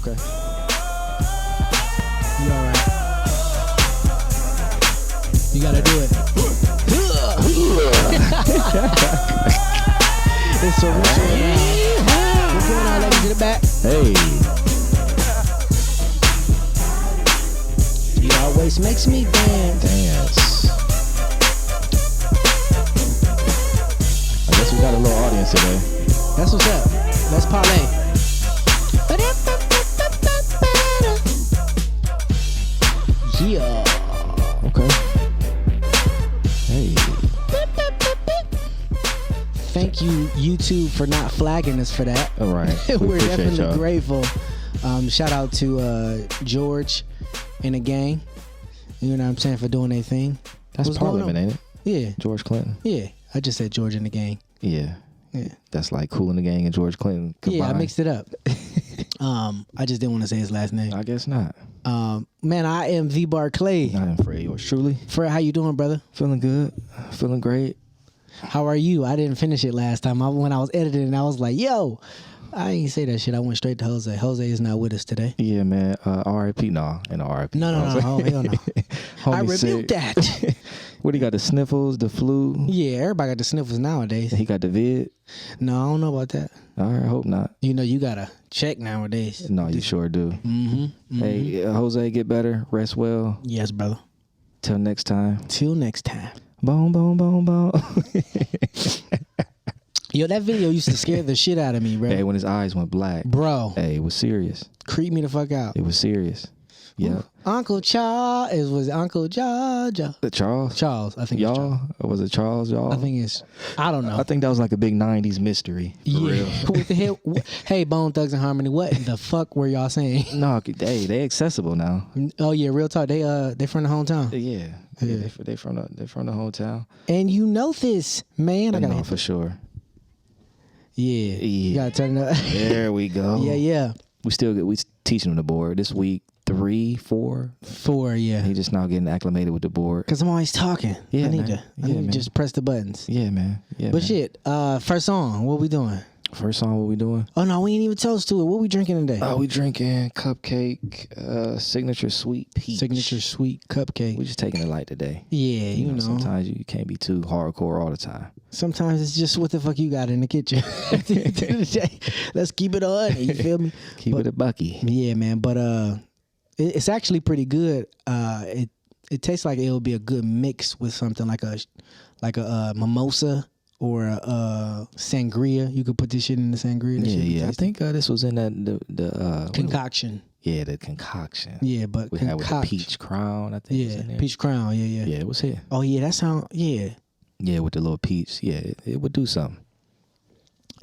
Okay. You all right? You gotta do it. It's a ritual now. What's going on, ladies in the back? Hey. You always makes me dance. I guess we got a little audience today. That's what's up. Let's parlay. Yeah. Okay. Hey. Thank you, YouTube, for not flagging us for that. All right. We're definitely y'all. grateful. Shout out to George and the gang. You know what I'm saying, for doing their thing. That's What's going Parliament, on? ain't it? Yeah. George Clinton. Yeah. I just said George and the gang. Yeah. Yeah. That's like Kool and the Gang and George Clinton combined. Yeah, I mixed it up. I just didn't want to say his last name. I guess not. Man, I am V Barclay. I am Fred, yours truly. Fred, how you doing, brother? Feeling good. Feeling great. How are you? I didn't finish it last time. When I was editing, I was like, yo, I ain't say that shit. I went straight to Jose. Jose is not with us today. Yeah, man. R.I.P. No, and R.I.P. No. Oh, hell no. I Homie rebuke said- that. What, he got the sniffles, the flu? Yeah, everybody got the sniffles nowadays. He got the vid? No, I don't know about that. All right, I hope not. You know, you gotta check nowadays. No, you sure do. Mm-hmm. Hey, Jose, get better. Rest well. Yes, brother. Till next time. Till next time. Boom, boom, boom, boom. Yo, that video used to scare the shit out of me, bro. Hey, when his eyes went black. Bro. Hey, it was serious. Creep me the fuck out. It was serious. Yeah. Uncle Charles. It was Uncle Charles. Charles? Charles. I think it's Charles. Y'all? Or was it Charles, y'all? I think it's, I don't know. I think that was like a big 90s mystery. For real. What the hell? Hey, Bone Thugs and Harmony, what the fuck were y'all saying? No, they accessible now. Oh yeah, real talk. They from the hometown. Yeah. They from the hometown. And you know this, man. I gotta No, hit for sure. Yeah. You Yeah. gotta turn it up. There we go. Yeah. We still good. We teaching him the board this week. 3, 4. 4, yeah. He just now getting acclimated with the board. Cause I'm always talking. Yeah, I need man. to just press the buttons. Yeah, man. Yeah. But man. shit, first song, what we doing? First song, what we doing? Oh no, we ain't even toast to it. What we drinking today? Oh, we drinking cupcake, signature sweet peach. Signature sweet cupcake. We just taking it light today. Yeah, you know. Sometimes you can't be too hardcore all the time. Sometimes it's just what the fuck you got in the kitchen. At the end of the day, let's keep it on. You feel me? Keep it a bucky. Yeah, man. But it's actually pretty good. It tastes like it'll be a good mix with something like a mimosa or a sangria. You could put this shit in the sangria. Yeah. I think this was in the concoction. Yeah, the concoction. Yeah, but We had with the peach crown. I think. It was in there. peach crown. Yeah. Yeah, it was here. Oh yeah, that sound. Yeah. Yeah, with the little peach. Yeah, it would do something.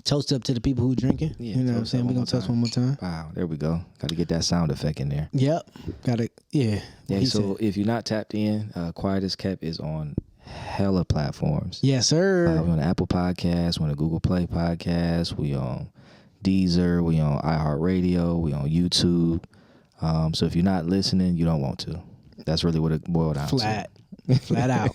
Toast up to the people who drinking. Yeah, you know what I'm toast saying? up We're one gonna more toast time. one more time. Wow, there we go. Got to get that sound effect in there. Yep. Got it. Yeah. Yeah, He so said. if you're not tapped in, Quiet as Kept is on hella platforms. Yes, sir. We on Apple Podcasts, we on the Google Play Podcast, we on Deezer, we on iHeartRadio, we on YouTube. So if you're not listening, you don't want to. That's really what it boiled down Flat out.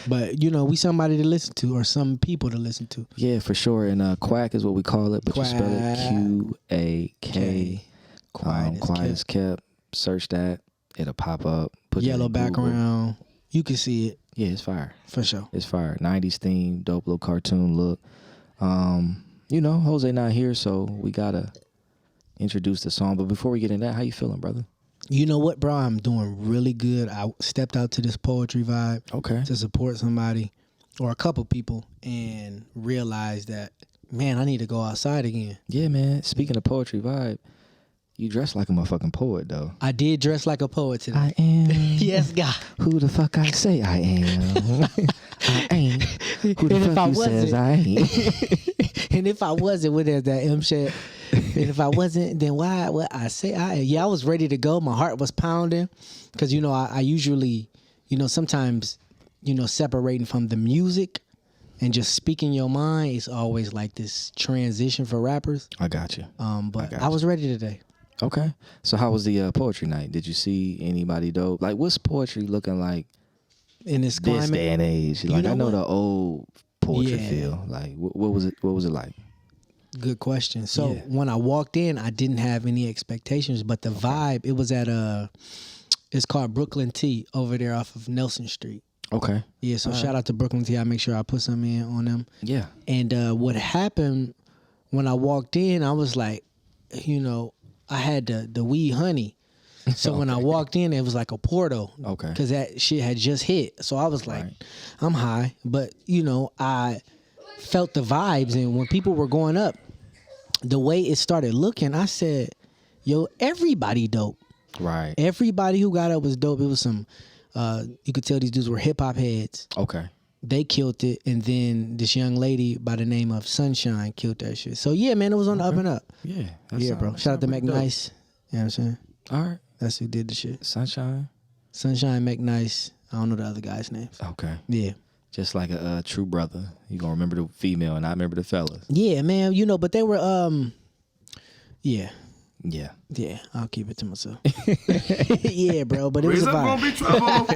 But you know, we somebody to listen to, or some people to listen to. Yeah, for sure. And Quack is what we call it, but you spell it QAK. Quiet As Kept. Search that. It'll pop up. Put it Yellow in Google. background. You can see it Yeah, it's fire. for sure. It's fire. 90s theme, dope little cartoon look. You know, Jose not here, so we gotta introduce the song. But before we get in that, how you feeling, brother? You know what, bro? I'm doing really good. I stepped out to this poetry vibe Okay. to support somebody or a couple people and realized that, man, I need to go outside again. Yeah, man. Speaking of poetry vibe, you dress like a motherfucking poet, though. I did dress like a poet today. I am. Yes, God. Who the fuck I say I am? I ain't. Who the And if fuck I you says I ain't? And if I wasn't, what is that M shit? And if I wasn't, then why? What I say I am. Yeah, I was ready to go. My heart was pounding because, you know, I usually, you know, sometimes, you know, separating from the music and just speaking your mind is always like this transition for rappers. I got you. But got I was ready today. Okay. So how was the poetry night? Did you see anybody dope? Like, what's poetry looking like In this this climate, day and age? You Like, know I know what? the old poetry Yeah. feel. Like, what was it? What was it like? Good question. So Yeah. when I walked in, I didn't have any expectations, but the vibe, it was at it's called Brooklyn Tea over there off of Nelson Street. Okay. Yeah, so shout out to Brooklyn Tea. I make sure I put something in on them. Yeah. And what happened when I walked in, I was like, you know, I had the weed honey. So when I walked in, it was like a portal. Okay. Because that shit had just hit. So I was like, Right. I'm high. But, you know, I felt the vibes. And when people were going up, the way it started looking, I said, yo, everybody dope. Right. Everybody who got up was dope. It was some, you could tell these dudes were hip hop heads. Okay. They killed it. And then this young lady by the name of Sunshine killed that shit. So yeah, man, it was on the up and up. Yeah. Yeah, bro. Shout out to McNice. You know what I'm saying? All right. That's who did the shit. Sunshine. Sunshine McNice. I don't know the other guy's names. Okay. Yeah. Just like a true brother. You gonna remember the female and I remember the fellas. Yeah, man. You know, but they were yeah. Yeah. Yeah, I'll keep it to myself. Yeah, bro. But it was a Gonna vibe. be trouble.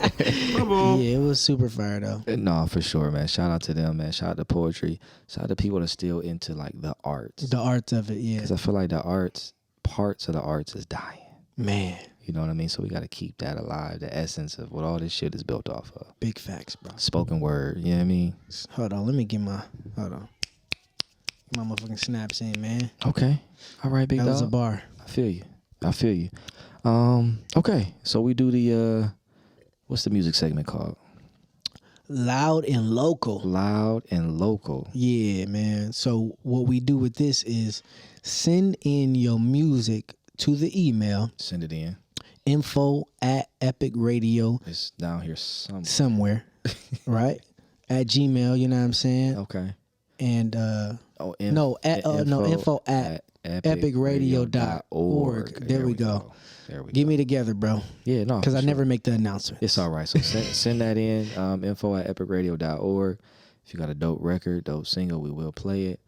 Trouble. Yeah, it was super fire though. No, for sure, man. Shout out to them, man. Shout out to poetry. Shout out to people that's still into like the arts. The arts of it, yeah. Because I feel like the arts, parts of the arts is dying. Man, You know what I mean? So we got to keep that alive, the essence of what all this shit is built off of. big facts, bro. Spoken word, you know what I mean? Hold on, let me get my motherfucking snaps in, man. Okay. All right, big That dog. was a bar. I feel you. Okay. So we do the, what's the music segment called? Loud and local. Loud and local. Yeah, man. So what we do with this is send in your music to the email Send it in. info@epicradio It's down here somewhere. somewhere, right? At Gmail, you know what I'm saying? Okay. And Info at epicradio.org. There we go. There we Get go. me together, bro. Yeah, no. Because for I sure. never make the announcement. It's all right. So send that in. Info@epicradio.org. If you got a dope record, dope single, we will play it.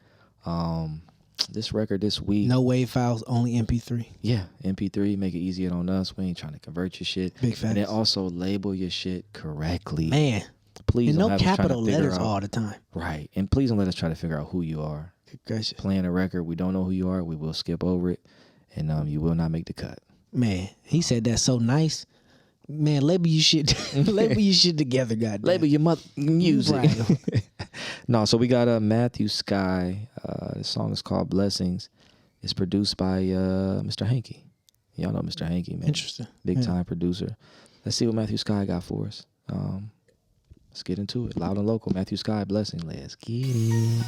This record this week. No wave files, only MP3. Yeah, MP3. Make it easier on us. We ain't trying to convert your shit. Big facts. And then also label your shit correctly. Man. Please And don't no have us trying to capital figure letters out- all the time. Right. And please don't let us try to figure out who you are. Good gracious. Playing a record, we don't know who you are. We will skip over it. And you will not make the cut. Man, he said that so nice. Man, label your shit together, goddamn. Label your music. Right. No, so we got Matthew Sky. The song is called Blessings. It's produced by Mr. Hanky. Y'all know Mr. Hanky, man. Interesting. Big Yeah. time producer. Let's see what Matthew Sky got for us. Let's get into it. Loud and local. Matthew Sky, Blessing. Let's get it.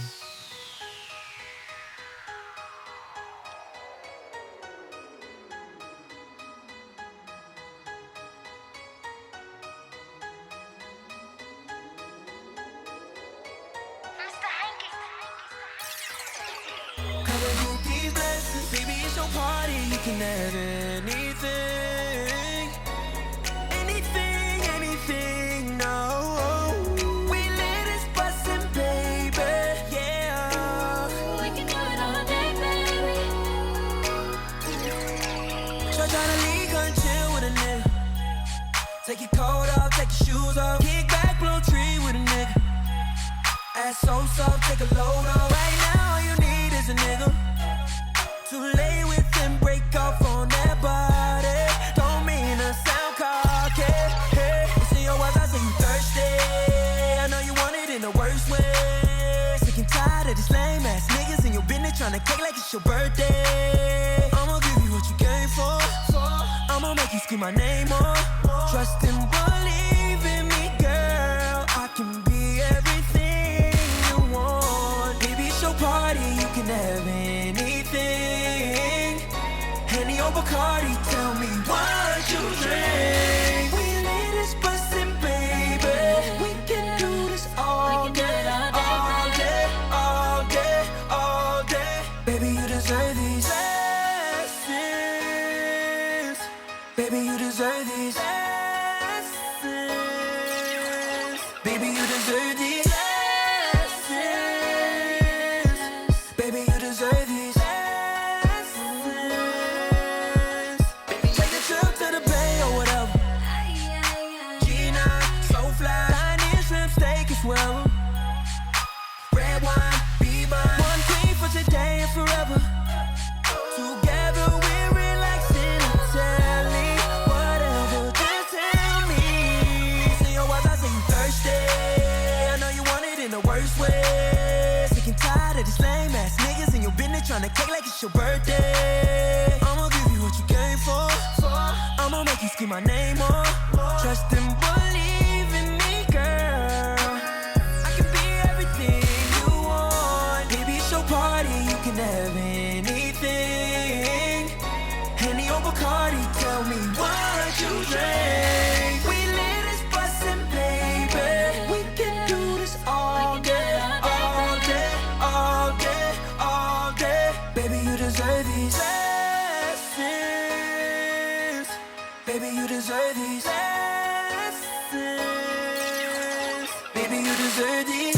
Cover you these blessings, baby, it's your party. You can have anything, anything, no. We lit this bustin', baby, yeah. We can do it all day, baby. So tryna leave, come chill with a nigga. Take your coat off, take your shoes off. Kick back, blow tree with a nigga. Ass so soft, take a load off. Right now, all you need is a nigga to lay with and break off on that body. Don't mean to sound cocky. Hey, it's in your eyes, I say you thirsty. I know you want it in the worst way. Sick and tired of these lame ass niggas in your business trying to cake like it's your birthday. I'ma give you what you came for. I'ma make you scream my name more. Trust and believe in me, girl. I can be everything you want. Baby, it's your party, you can have anything. Henny or Bacardi, tell me what you drink. We need this bustin', baby. We can do this all We can do day, it all day, all day. Baby, you deserve these blessings. Baby, you deserve these blessings. Baby, you deserve these blessings. Baby, you deserve these blessings. Baby, take a trip to on the cake like it's your birthday. I'ma give you what you came for. I'ma make you scream my name more. Trust and believe in me, girl. I can be everything you want. Baby, it's your party, you can have anything. Henny or Bacardi, tell me what you drink. We live this bustin', baby. We can do this all day, all day, all day, all day. Baby, you deserve these blessings. Baby, you deserve these blessings. Baby, you deserve these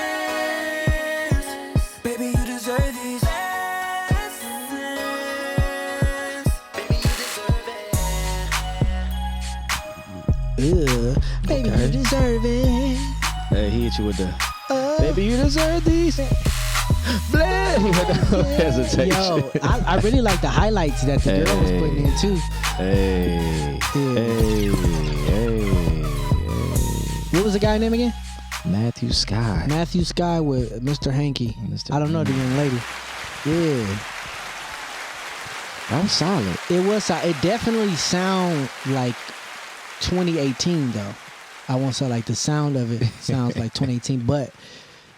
blessings. Baby, you deserve these blessings. Baby, you deserve it. Baby, Okay. you deserve it. Hey, he hit you with the. Baby, you deserve these. Bleh. He had no hesitation. Yo, I really like the highlights that the girl was putting in too. Hey, Yeah. hey. What was the guy name again? Matthew Scott. Matthew Sky with Mr. Hanky. Mr. I don't know the young lady. Yeah, That was solid. it was. It definitely sound like 2018 though. I won't say like the sound of it sounds like 2018, but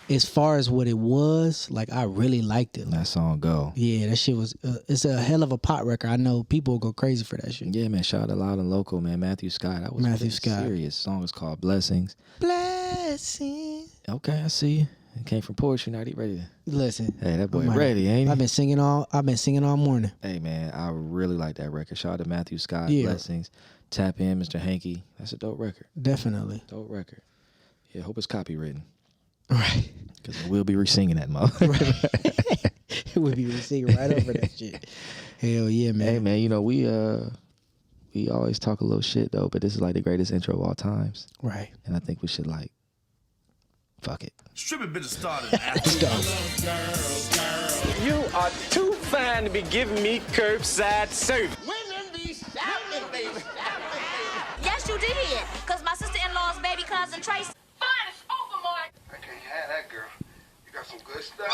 as far as what it was, like I really liked it. That song go. Yeah, that shit was. It's a hell of a pop record. I know people go crazy for that shit. Yeah, man. Shout out Loud and Local, man. Matthew Scott. That was Matthew pretty Scott. serious. Song is called Blessings. Blessing. Okay, I see you. It came from Poetry Night. He ready to. Listen, Hey, that boy I'm ready, ain't he? I've been singing all morning. Hey, man. I really like that record. Shout out to Matthew Scott. Yeah. Blessings. Tap in, Mr. Hanky. That's a dope record. Definitely. Dope record. Yeah, hope it's copywritten. Right. Because we'll be re-singing that motherfucker. We'll be singing right over that shit. Hell yeah, man. Hey, man, you know, we always talk a little shit, though, but this is like the greatest intro of all times. Right. And I think we should, like, fuck it. Stripping bitches started. You are too fine to be giving me curbside service. Yes, you did. Because my sister-in-law's baby cousin Tracy. I can't have that girl. You got some good stuff.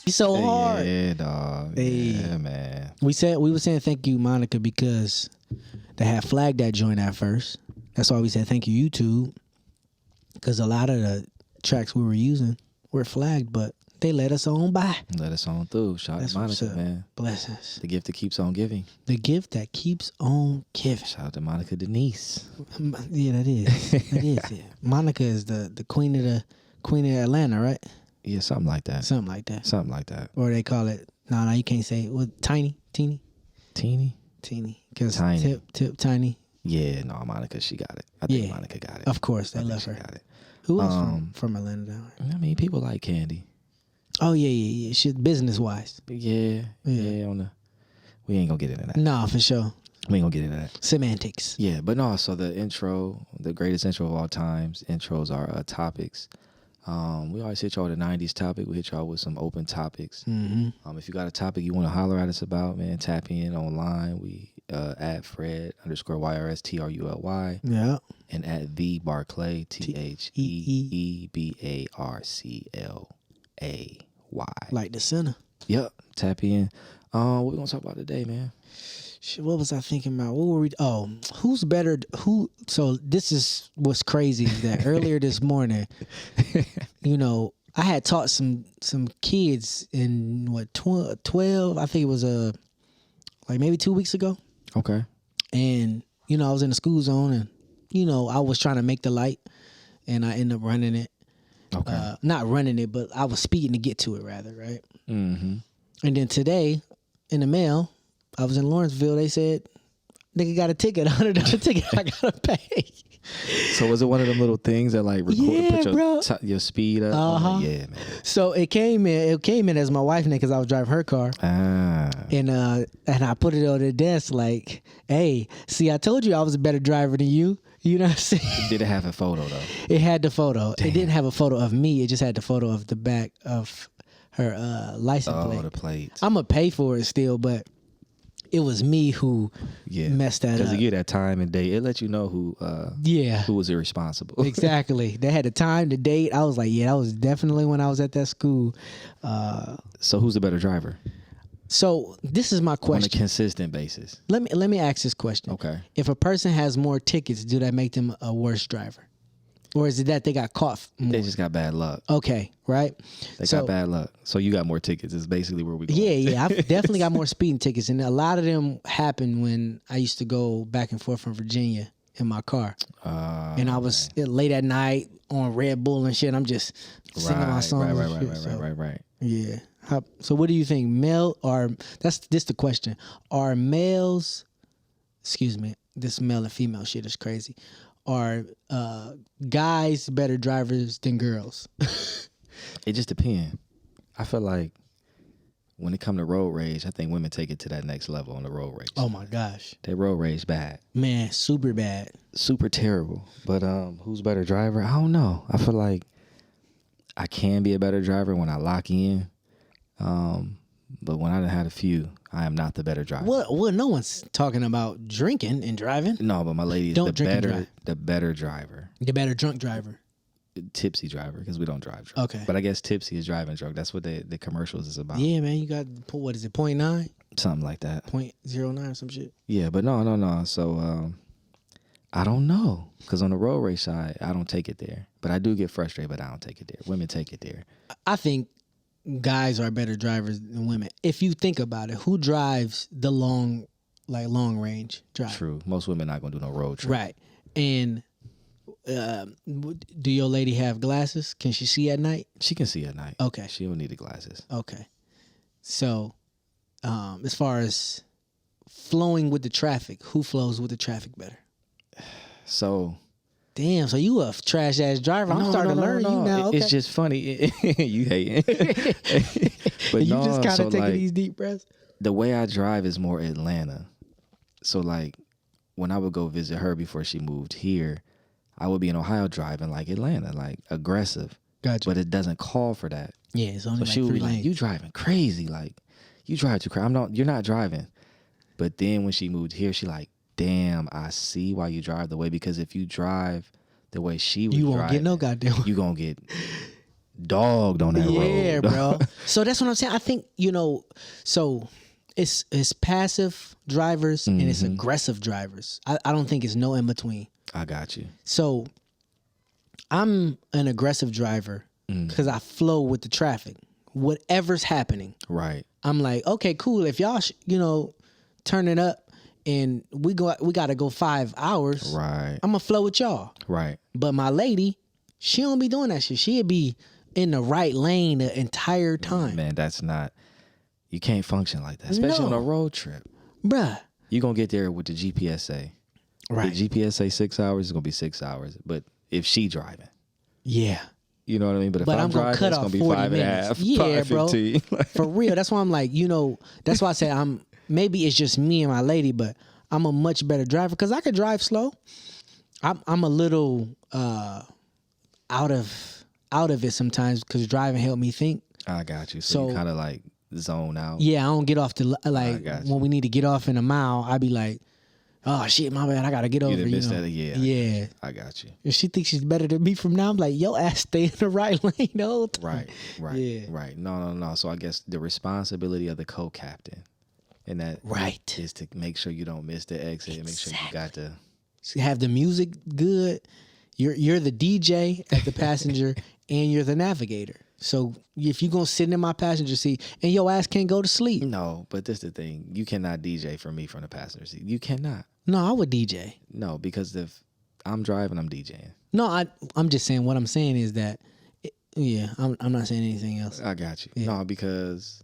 He's so hard. Yeah, dog. Hey. Yeah, man. We were saying thank you, Monica, because they had flagged that joint at first. That's why we said thank you, YouTube. Because a lot of the tracks we were using were flagged, but they let us on by. Let us on through. Shout out That's to what's Monica, up. man. Blessings. The gift that keeps on giving. The gift that keeps on giving. Shout out to Monica Denise. Yeah, that is. That is it. Monica is the queen of Atlanta, right? Yeah, something like that. Something like that. Something like that. Or they call it. No, you can't say it. What? Teeny. Teeny? Because Tiny. tip, tiny. Yeah, no, Monica, she got it. I think Yeah. Monica got it. Of course, they I think love she her. got it. Who else from Atlanta down there? I mean, people like Candy. Oh yeah. Shit, business wise. Yeah. We ain't gonna get into that. No, for sure. We ain't gonna get into that. Semantics. Yeah, but no, so the intro, the greatest intro of all times, intros are topics. We always hit y'all with a 90s topic. We hit y'all with some open topics. Mm-hmm. If you got a topic you want to holler at us about, man, tap in online. We at Fred_YRSTRULY Yeah. and at the Barclay THEEBARCLAY. Like the center. Yep, tap in. What we gonna talk about today, man? Shit, what was I thinking about? What were we? Oh, who's better? So this is what's crazy is that earlier this morning, I had taught some kids in 12. I think it was like maybe 2 weeks ago. Okay. And I was in the school zone, and I was trying to make the light, and I ended up running it. Okay. Not running it, but I was speeding to get to it, rather, right? Mm-hmm. And then today, in the mail, I was in Lawrenceville. They said, "Nigga got a ticket, $100 ticket. I gotta pay." So was it one of them little things that like record, Yeah, put bro. your speed up? Uh-huh. Yeah, man. So it came in as my wife name because I was driving her car, Ah. and I put it on the desk like, "Hey, see, I told you I was a better driver than you." You know what I'm saying? Did it have a photo though? It had the photo. Damn. It didn't have a photo of me. It just had the photo of the back of her license Oh, plate. the plates. I'm gonna pay for it still, but it was me who messed that up. Because you get that time and date, it lets you know who was irresponsible. Exactly. They had the time, the date. I was like, yeah, that was definitely when I was at that school. So who's the better driver? So this is my question. On a consistent basis. Let me ask this question. Okay. If a person has more tickets, do that make them a worse driver? Or is it that they got caught more? They just got bad luck. Okay, right? They got bad luck. So you got more tickets is basically where we go. Yeah. I've definitely got more speeding tickets. And a lot of them happened when I used to go back and forth from Virginia in my car. And I was late at night on Red Bull and shit. I'm just singing my songs. Right. Yeah. So what do you think? Male or this the question. Are males, excuse me, this male and female shit is crazy. Are guys better drivers than girls? It just depends. I feel like when it comes to road rage, I think women take it to that next level on the road rage. Oh my gosh. They road rage bad. Man, super bad. Super terrible. But who's better driver? I don't know. I feel like I can be a better driver when I lock in. But when I done had a few, I am not the better driver. Well, no one's talking about drinking and driving. No, but my lady is the better driver. The better drunk driver. Tipsy driver, because we don't drive drunk. Okay. But I guess tipsy is driving drunk. That's what the commercials is about. Yeah, man, you got, what is it, 0.9? Something like that. 0.09 or some shit. Yeah, but no. So I don't know, because on the road race side, I don't take it there. But I do get frustrated, but I don't take it there. Women take it there. I think guys are better drivers than women. If you think about it, who drives the long range drive? True. Most women not gonna do no road trip. Right. And do your lady have glasses? Can she see at night? She can see at night. Okay. She don't need the glasses. Okay. So, as far as flowing with the traffic, who flows with the traffic better? So. Damn, so you a trash ass driver. I'm starting to learn you now. Okay. It's just funny. You hating. But you just kind of taking these deep breaths. The way I drive is more Atlanta. So like when I would go visit her before she moved here, I would be in Ohio driving like Atlanta, like aggressive. Gotcha. But it doesn't call for that. Yeah, it's only so like she would 3 be lanes. like, "You driving crazy? Like you drive too crazy. You're not driving." But then when she moved here, she like, damn, I see why you drive the way, because if you drive the way she was driving, you won't get no goddamn. You gonna get dogged on that road. Yeah, bro. So that's what I'm saying. I think, so it's passive drivers and it's aggressive drivers. I don't think it's no in between. I got you. So I'm an aggressive driver because I flow with the traffic. Whatever's happening. Right. I'm like, okay, cool. If y'all, turning up and we got to go 5 hours. Right. I'm gonna flow with y'all. Right. But my lady, she don't be doing that shit. She'd be in the right lane the entire time. Man, you can't function like that, especially on a road trip. Bruh. You're going to get there with the GPS say. Right. The GPS say 6 hours, it's going to be 6 hours. But if she driving. Yeah. You know what I mean? But if I'm driving, cut it's off going to be 40 5.5. minutes. Yeah, bro. For real. That's why I'm like, that's why I say maybe it's just me and my lady, but I'm a much better driver because I could drive slow. I'm a little out of it sometimes because driving helped me think. I got you. So you kind of like zone out. Yeah, I don't get off when we need to get off in a mile. I be like, oh shit, my bad, I gotta get over. Yeah. I got you. If she thinks she's better than me from now, I'm like, yo, ass stay in the right lane the whole time. Right. Yeah. Right. No. So I guess the responsibility of the co-captain, and that is to make sure you don't miss the exit and make sure you got to have the music good. You're the DJ at the passenger and you're the navigator. So if you're gonna sit in my passenger seat and your ass can't go to sleep. No, but this is the thing. You cannot DJ for me from the passenger seat. You cannot. No, I would DJ. No, because if I'm driving, I'm DJing. No, I'm just saying what I'm saying is that I'm not saying anything else. I got you. Yeah. No, because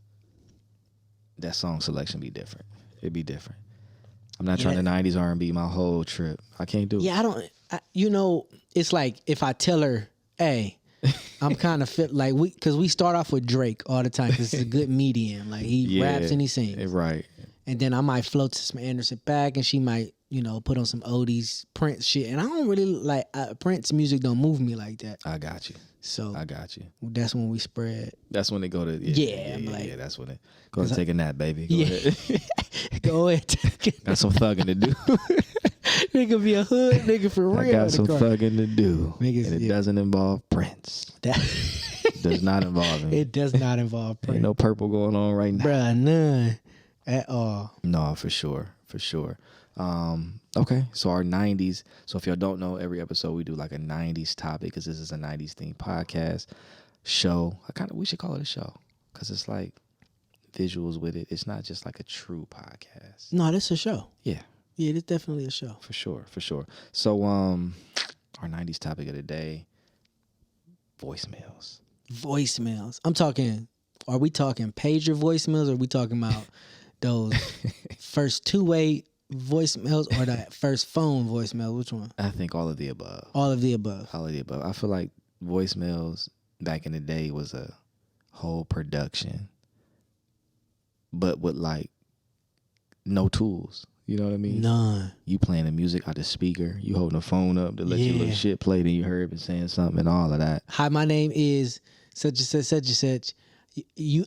that song selection be different. It'd be different. I'm not trying to 90s R&B my whole trip. I can't do it. Yeah, it's like if I tell her, hey, I'm kind of fit like because we start off with Drake all the time because it's a good medium. Like he raps and he sings. Right. And then I might float to some Anderson .Paak and she might put on some oldies, Prince shit. And I don't really like Prince music. Don't move me like that. I got you. So I got you. that's when we spread. That's when they go to Yeah, that's when they go to take a nap, baby. Go Yeah. ahead. Go ahead. Got some thugging to do. Nigga be a hood nigga for real. I got some thugging to do. Niggas, and it yeah. doesn't involve Prince. That Does not involve him. it does not involve Prince. Ain't no purple going on right now. Bruh, none at all. No, for sure. Okay, so our 90s. So if y'all don't know, every episode we do like a 90s topic because this is a 90s themed podcast show. We should call it a show because it's like visuals with it. It's not just like a true podcast. No, this a show. Yeah, Yeah, it's definitely a show. for sure. So our 90s topic of the day, voicemails. Voicemails. Are we talking pager voicemails or are we talking about those first two-way voicemails or that first phone voicemail? Which one? I think all of the above. All of the above. All of the above. I feel like voicemails back in the day was a whole production, but with like no tools. You know what I mean? None. You playing the music out the speaker. You holding the phone up to let your little Yeah. shit play. Then you heard him saying something and all of that. Hi, my name is such and such. You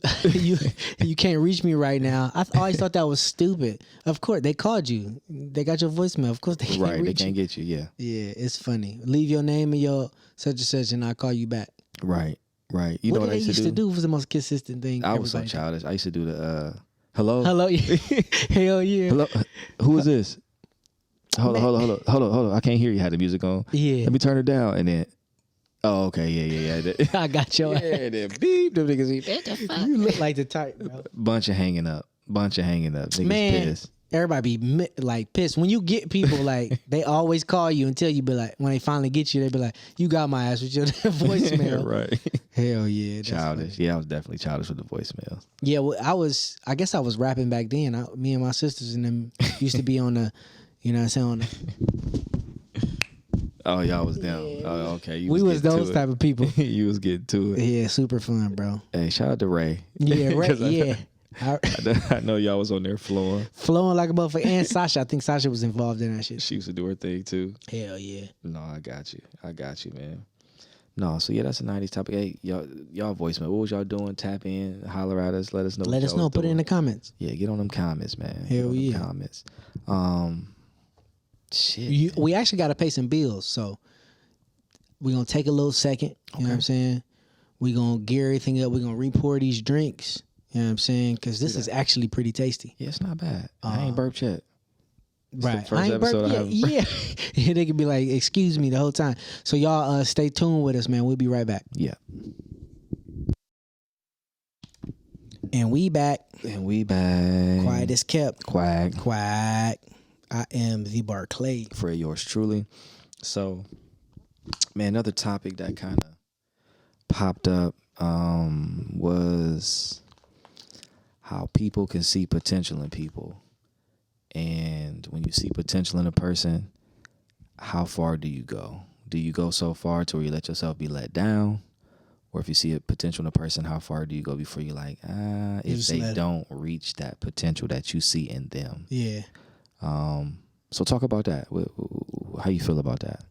can't reach me right now. I always thought that was stupid. Of course, they called you. They got your voicemail. Of course, they can't Right, they reach can't you. get you. Yeah, Yeah, it's funny. Leave your name and your such and such, and I'll call you back. right. You know what what I they used to do? was the most consistent thing. I was so everybody did. childish. I used to do the hello. Hello, hell yeah. Hello. Who is this? Hold on. I can't hear you. Had the music on. Yeah. Let me turn it down and then. Oh, okay. Yeah. I got your ass. Yeah, then beep. Them niggas eat. You look like the type, bro. Bunch of hanging up. Niggas Man, pissed. everybody be like pissed. When you get people like, they always call you until you be like, when they finally get you, they be like, you got my ass with your voicemail. Right. Hell yeah. that's Childish. funny. Yeah, I was definitely childish with the voicemails. Yeah, well, I guess I was rapping back then. Me and my sisters and them used to be on the, you know what I'm saying? On the, Oh, y'all was down. Oh, okay. You we was getting to those it. type of people. You was getting to it. Yeah, super fun, bro. Hey, shout out to Ray. Yeah, right. 'Cause Yeah. I know y'all was on there flowing. Flowing like a motherfucker. And Sasha. I think Sasha was involved in that shit. She used to do her thing too. Hell yeah. No, I got you, man. No, so yeah, that's a 90s topic. Hey, y'all voicemail. What was y'all doing? Tap in, holler at us, let us know. Let us know. Put it in the comments. Yeah, get on them comments, man. Hell Get on them yeah. comments. Shit. We actually got to pay some bills, so we're going to take a little second. You know what I'm saying? We're going to gear everything up. We're going to re-pour these drinks. You know what I'm saying? Because this is actually pretty tasty. Yeah, it's not bad. I ain't burped yet. It's the Right. first I ain't episode I burped yet. haven't Yeah. They could be like, excuse me the whole time. So y'all stay tuned with us, man. We'll be right back. Yeah. And we back. Quiet as kept. Quack. Quack. I am the Barclay. For yours truly. So, man, another topic that kind of popped up was how people can see potential in people. And when you see potential in a person, how far do you go? Do you go so far to where you let yourself be let down? Or if you see a potential in a person, how far do you go before you're like, if just they let it. don't reach that potential that you see in them? Yeah. So talk about that. How you feel about that?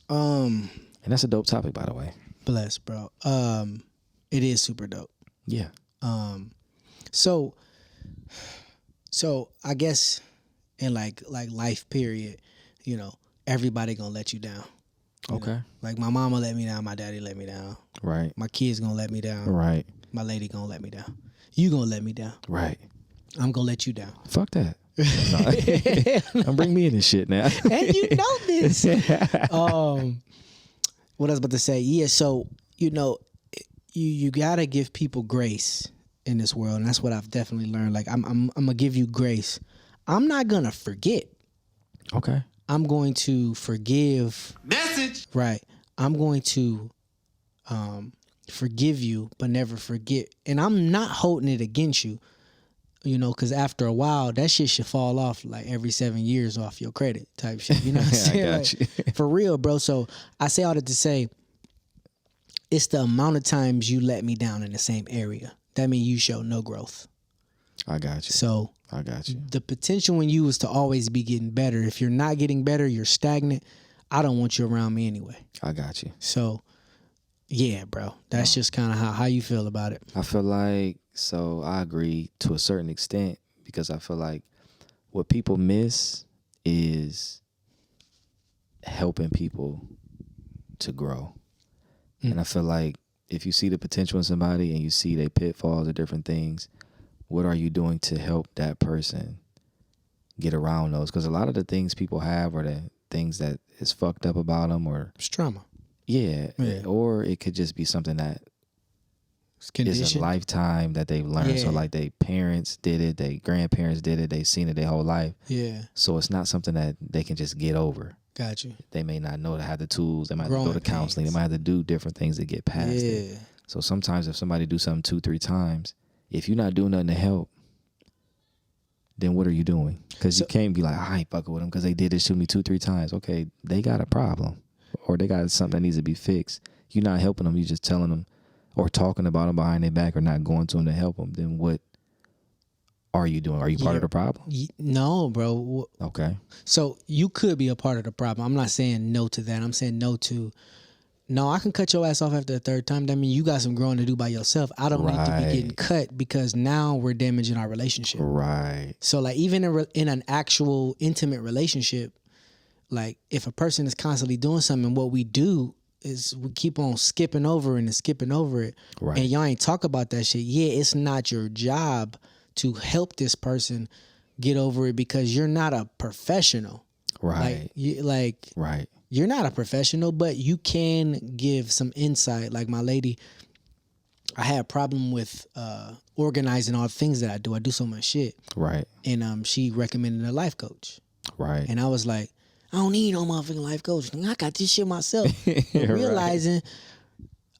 And that's a dope topic, by the way. Bless, bro. It is super dope. Yeah. So I guess in like life period, you know, everybody gonna let you down. You Okay. know? Like my mama let me down, my daddy let me down, Right. my kids gonna let me down, Right. my lady gonna let me down. You gonna let me down. Right. I'm gonna let you down. Fuck that. Don't bring me in this shit now. And you know this. What I was about to say, yeah. So you know, you gotta give people grace in this world, and that's what I've definitely learned. Like I'm gonna give you grace. I'm not gonna forget. Okay. I'm going to forgive. Message. Right. I'm going to forgive you, but never forget. And I'm not holding it against you. You know, because after a while, that shit should fall off like every 7 years off your credit type shit. You know what I'm saying? I got Like, you. for real, bro. So I say all that to say, it's the amount of times you let me down in the same area. That means you show no growth. I got you. So I got you. the potential in you is to always be getting better. If you're not getting better, you're stagnant. I don't want you around me anyway. I got you. So, yeah, bro. That's just kind of how you feel about it. I feel like, so I agree to a certain extent, because I feel like what people miss is helping people to grow. And I feel like if you see the potential in somebody and you see their pitfalls or different things, what are you doing to help that person get around those? Because a lot of the things people have are the things that is fucked up about them, or It's trauma. yeah. Or it could just be something that is a lifetime that they've learned. So like they parents did it, they grandparents did it, they've seen it their whole life. Yeah. So it's not something that they can just get over. Got you. They may not know to have the tools. They might have to go to counseling. They might have to do different things to get past it. So sometimes if somebody do something 2-3 times, if you're not doing nothing to help, then what are you doing? Because you can't be like, I ain't fucking with them because they did this to me 2-3 times. Okay, they got a problem, or they got something that needs to be fixed. You're not helping them. You're just telling them or talking about them behind their back, or not going to them to help them. Then what are you doing? Are you part of the problem? No, bro. Okay. So you could be a part of the problem. I'm not saying no to that. I'm saying no to, no, I can cut your ass off after the third time. That means you got some growing to do by yourself. I don't need to be getting cut because now we're damaging our relationship. Right. So like even in an actual intimate relationship, like if a person is constantly doing something, what we do is we keep on skipping over it. Right. And y'all ain't talk about that shit. Yeah, it's not your job to help this person get over it because you're not a professional. Right. Right. You're not a professional, but you can give some insight. Like my lady, I had a problem with organizing all the things that I do. I do so much shit. Right. And she recommended a life coach. Right. And I was like, I don't need no motherfucking life coach. I got this shit myself. Realizing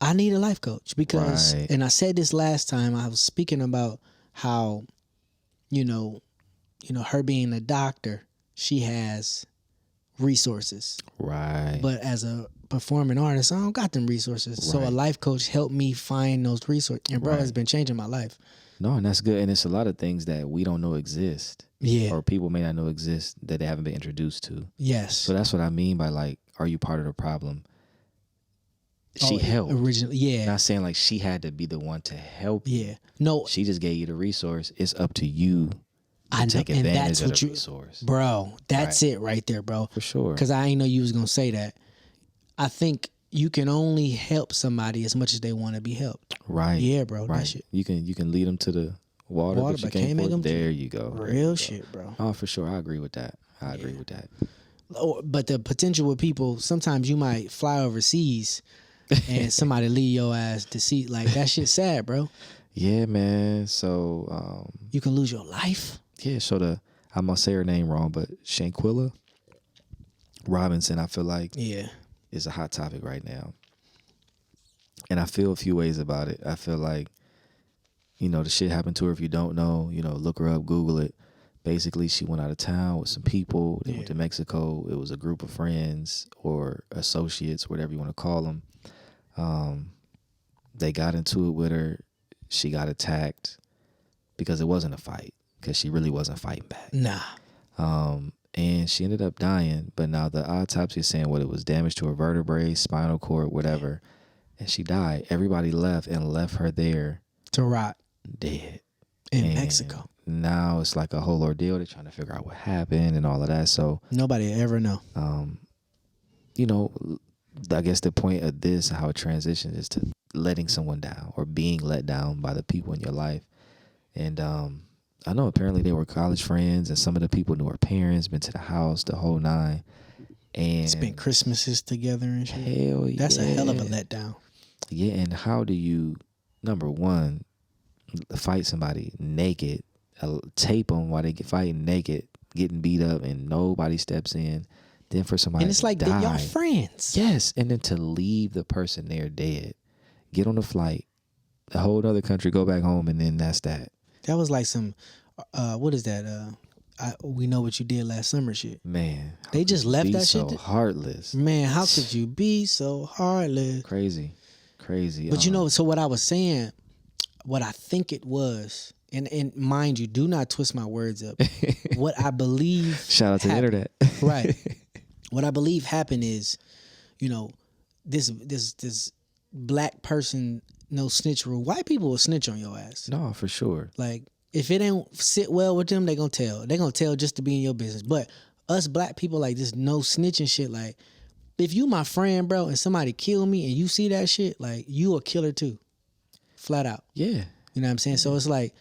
I need a life coach because, and I said this last time, I was speaking about how, you know, her being a doctor, she has resources. Right. But as a performing artist, I don't got them resources. So a life coach helped me find those resources. And bro, it's been changing my life. No, and that's good. And it's a lot of things that we don't know exist. Yeah. Or people may not know exist that they haven't been introduced to. Yes. So that's what I mean by like, are you part of the problem? She helped. Originally, yeah. Not saying like she had to be the one to help you. Yeah. No. She just gave you the resource. It's up to you to take advantage of the resource. Bro, that's it right there, bro. For sure. Because I ain't know you was going to say that. I think you can only help somebody as much as they want to be helped. Right. Yeah, bro. Right. That shit. You can lead them to the water, but you can't make them. There you go. Real shit, bro. Oh, for sure. I agree with that. I agree with that. But the potential with people, sometimes you might fly overseas and somebody leave your ass to see. Like, that shit's sad, bro. Yeah, man. So you can lose your life. Yeah, so I'm gonna say her name wrong, but Shanquilla Robinson, I feel like is a hot topic right now. And I feel a few ways about it. I feel like, the shit happened to her. If you don't know, look her up, Google it. Basically, she went out of town with some people. They went to Mexico. It was a group of friends or associates, whatever you want to call them. They got into it with her. She got attacked because it wasn't a fight, because she really wasn't fighting back. Nah. And she ended up dying. But now the autopsy is saying it was damage to her vertebrae, spinal cord, whatever. And she died. Everybody left her there to rot. Dead. In Mexico. Now it's like a whole ordeal. They're trying to figure out what happened and all of that. So nobody ever know. I guess the point of this, how it transitions, is to letting someone down or being let down by the people in your life. And I know apparently they were college friends, and some of the people knew her parents, been to the house, the whole nine. And spent Christmases together and shit. Hell yeah. That's a hell of a letdown. Yeah, and how do you, number one, fight somebody naked, tape them while they get fighting naked, getting beat up, and nobody steps in? Then for somebody and it's like die, y'all friends. Yes, and then to leave the person there dead, get on a flight, a whole other country, go back home, and then that's that. That was like some, what is that? We know what you did last summer shit. Man, they just left that so shit. Heartless. Man, how could you be so heartless? Crazy. But so what I was saying, what I think it was, and mind you, do not twist my words up. What I believe Shout out to the internet. right. What I believe happened is, this black person no snitch rule. White people will snitch on your ass. No, for sure. Like if it ain't sit well with them, they gonna tell. They gonna tell just to be in your business. But us black people like this no snitching shit. Like if you my friend, bro, and somebody kill me and you see that shit, like you a killer too, flat out. Yeah. You know what I'm saying? So it's like,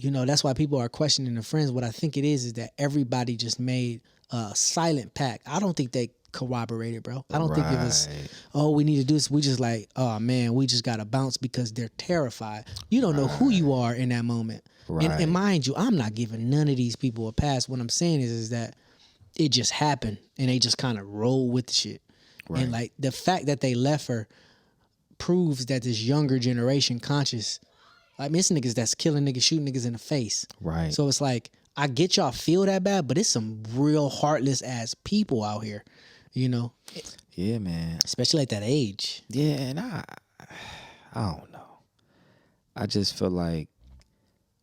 that's why people are questioning the friends. What I think it is that everybody just made a silent pact. I don't think they corroborated, bro. I don't think it was, we need to do this. We just like, oh man, we just gotta bounce because they're terrified. You don't know who you are in that moment. Right. And mind you, I'm not giving none of these people a pass. What I'm saying is that it just happened and they just kind of roll with the shit. Right. And like the fact that they left her proves that this younger generation conscious, like this niggas that's killing niggas, shooting niggas in the face. Right. So it's like, I get y'all feel that bad, but it's some real heartless ass people out here, Yeah, man. Especially at that age. Yeah, and I don't know. I just feel like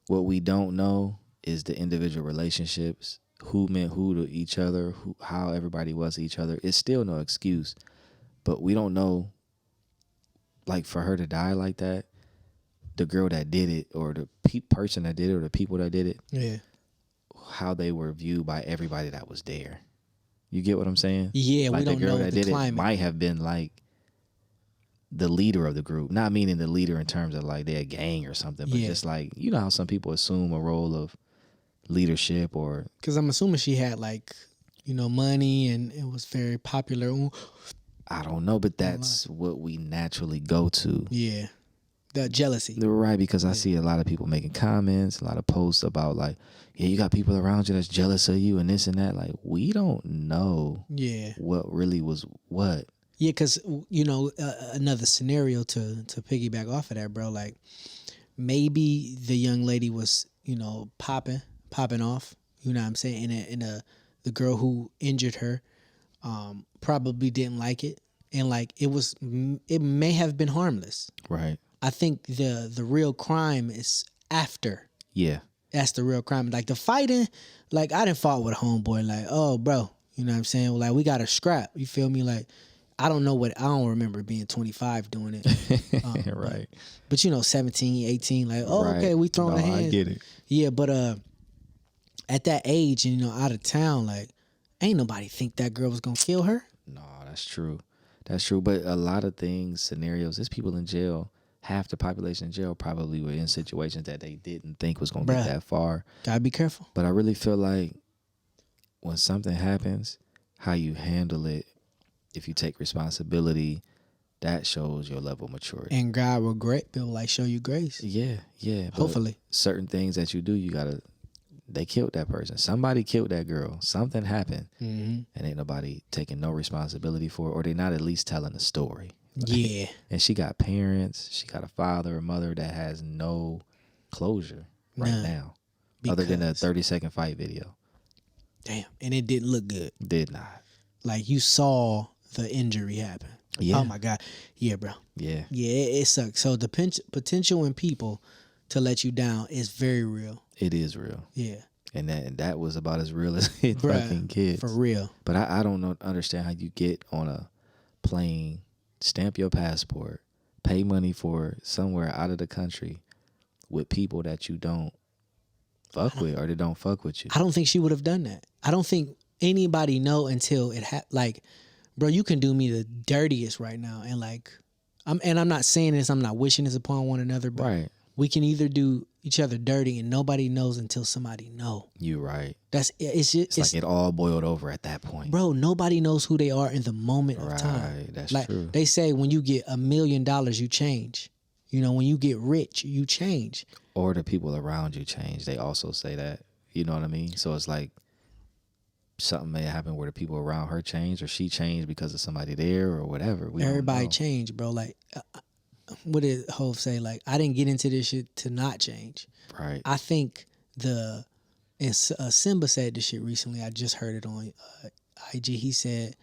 what we don't know is the individual relationships, who meant who to each other, how everybody was to each other. It's still no excuse, but we don't know, like for her to die like that, the girl that did it or the person that did it or the people that did it, yeah, how they were viewed by everybody that was there. You get what I'm saying? Yeah, like we don't know that the did climate. It might have been like the leader of the group, not meaning the leader in terms of like they're a gang or something, but just like, how some people assume a role of leadership or. Because I'm assuming she had like, money and it was very popular. I don't know, but that's what we naturally go to. Yeah. The jealousy. Right, because I see a lot of people making comments, a lot of posts about like, yeah, you got people around you that's jealous of you and this and that. Like, we don't know what really was what. Yeah, because, another scenario to piggyback off of that, bro, like maybe the young lady was, popping off, you know what I'm saying? And the girl who injured her probably didn't like it. And like it may have been harmless. Right. I think the real crime is after. Yeah. That's the real crime. Like the fighting, like I didn't fought with a homeboy, like, oh bro, you know what I'm saying? Like we got a scrap. You feel me? Like I don't remember being 25 doing it. Right. But 17, 18, like, oh, right. Okay, we throwing a hand. I get it. Yeah, but at that age and out of town, like, ain't nobody think that girl was gonna kill her. No, that's true. That's true. But a lot of things, scenarios, there's people in jail. Half the population in jail probably were in situations that they didn't think was going to get that far. Gotta be careful. But I really feel like when something happens, how you handle it, if you take responsibility, that shows your level of maturity. And God will show you grace. Yeah, yeah. Hopefully. Certain things that you do, they killed that person. Somebody killed that girl. Something happened. Mm-hmm. And ain't nobody taking no responsibility for it, or they not at least telling the story. Yeah. And she got parents. She got a father or mother that has no closure right now. Other than a 30-second fight video. Damn. And it didn't look good. Did not. Like you saw the injury happen. Yeah. Oh my God. Yeah, bro. Yeah. Yeah, it sucks. So the potential in people to let you down is very real. It is real. Yeah. And that was about as real as it fucking gets. For real. But I don't understand how you get on a plane, stamp your passport, pay money for somewhere out of the country with people that you don't fuck with or they don't fuck with you. I don't think she would have done that. I don't think anybody know until it like, bro, you can do me the dirtiest right now. And like, I'm not saying this, I'm not wishing this upon one another, but right. We can either do each other dirty and nobody knows until somebody know. You right. It's like it all boiled over at that point. Bro, nobody knows who they are in the moment of time. Right, that's like, true. They say when you get $1 million, you change. When you get rich, you change. Or the people around you change. They also say that. You know what I mean? So it's like something may happen where the people around her changed or she changed because of somebody there or whatever. Everybody changed, bro. Like, what did Hov say? Like, I didn't get into this shit to not change. Right. I think Simba said this shit recently. I just heard it on IG. He said,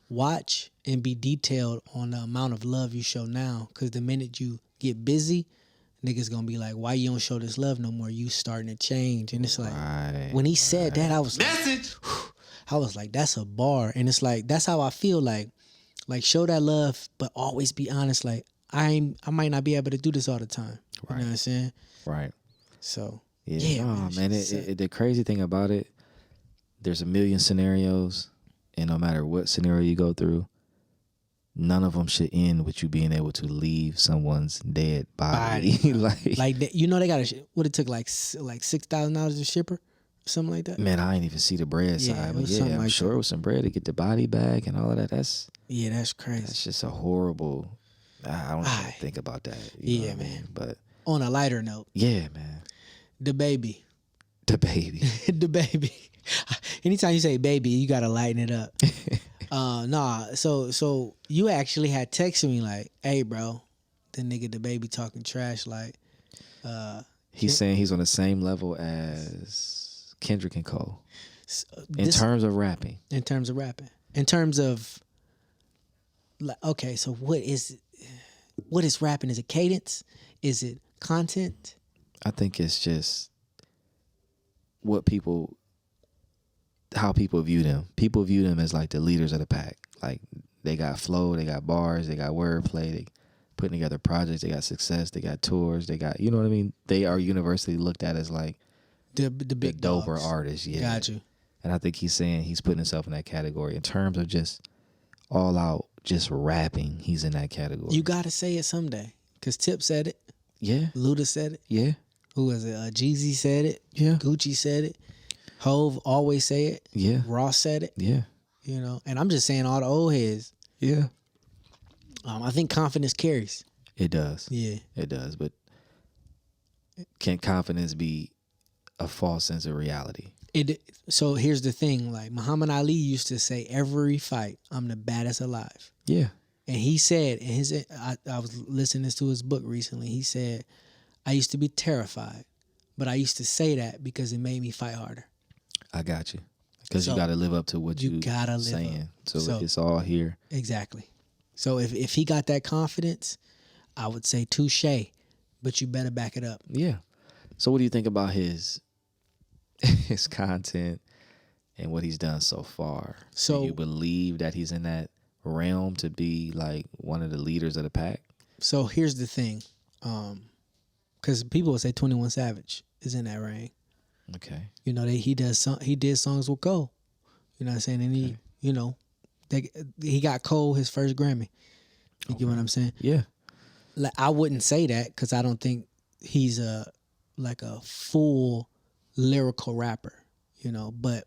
watch and be detailed on the amount of love you show now, because the minute you get busy, niggas gonna be like, why you don't show this love no more? You starting to change. And it's like, Right. when he said that, I was like, I was like, that's a bar. And it's like, that's how I feel like show that love, but always be honest. Like, I might not be able to do this all the time. You know what I'm saying? Right. So, Yeah. Oh, man. The crazy thing about it, there's a million scenarios, and no matter what scenario you go through, none of them should end with you being able to leave someone's dead body. you know, they got what it took like $6,000 to ship her, or something like that. Man, I ain't even see the bread side, but yeah, I'm sure it was some bread to get the body back and all of that. That's crazy. That's just a horrible. I don't even think about that. You know what I mean? Man. But on a lighter note, yeah, man, the baby. the baby. Anytime you say baby, you gotta lighten it up. Nah. So you actually had texted me like, "Hey, bro, the nigga the baby talking trash." Like, he's saying he's on the same level as Kendrick and Cole in terms of rapping. In terms of, like, okay, so what is rapping? Is it cadence? Is it content? I think it's just how people view them. People view them as like the leaders of the pack. Like, they got flow, they got bars, they got wordplay, they putting together projects, they got success, they got tours, they got, you know what I mean? They are universally looked at as like the big doper dogs. artists. Yeah. Got you. And I think he's saying he's putting himself in that category in terms of just all out, just rapping. He's in that category. You got to say it someday. Because Tip said it. Yeah. Luda said it. Yeah. Who was it? Jeezy said it. Yeah. Gucci said it. Hove always say it. Yeah. Ross said it. Yeah. You know, and I'm just saying all the old heads. Yeah. I think confidence carries. It does. Yeah. It does. But can confidence be a false sense of reality? So here's the thing. Like, Muhammad Ali used to say, every fight, I'm the baddest alive. Yeah. And he said, I was listening to his book recently. He said, I used to be terrified, but I used to say that because it made me fight harder. I got you. Because you got to live up to what you gotta live saying. up. So it's all here. Exactly. So if he got that confidence, I would say touche, but you better back it up. Yeah. So what do you think about his content and what he's done so far? So do you believe that he's in that realm to be like one of the leaders of the pack? So here's the thing. Because people would say 21 Savage is in that range. Okay. You know, he did songs with Cole. You know what I'm saying? And he, you know, he got Cole his first Grammy. You get what I'm saying? Yeah. Like, I wouldn't say that because I don't think he's a full lyrical rapper, you know. But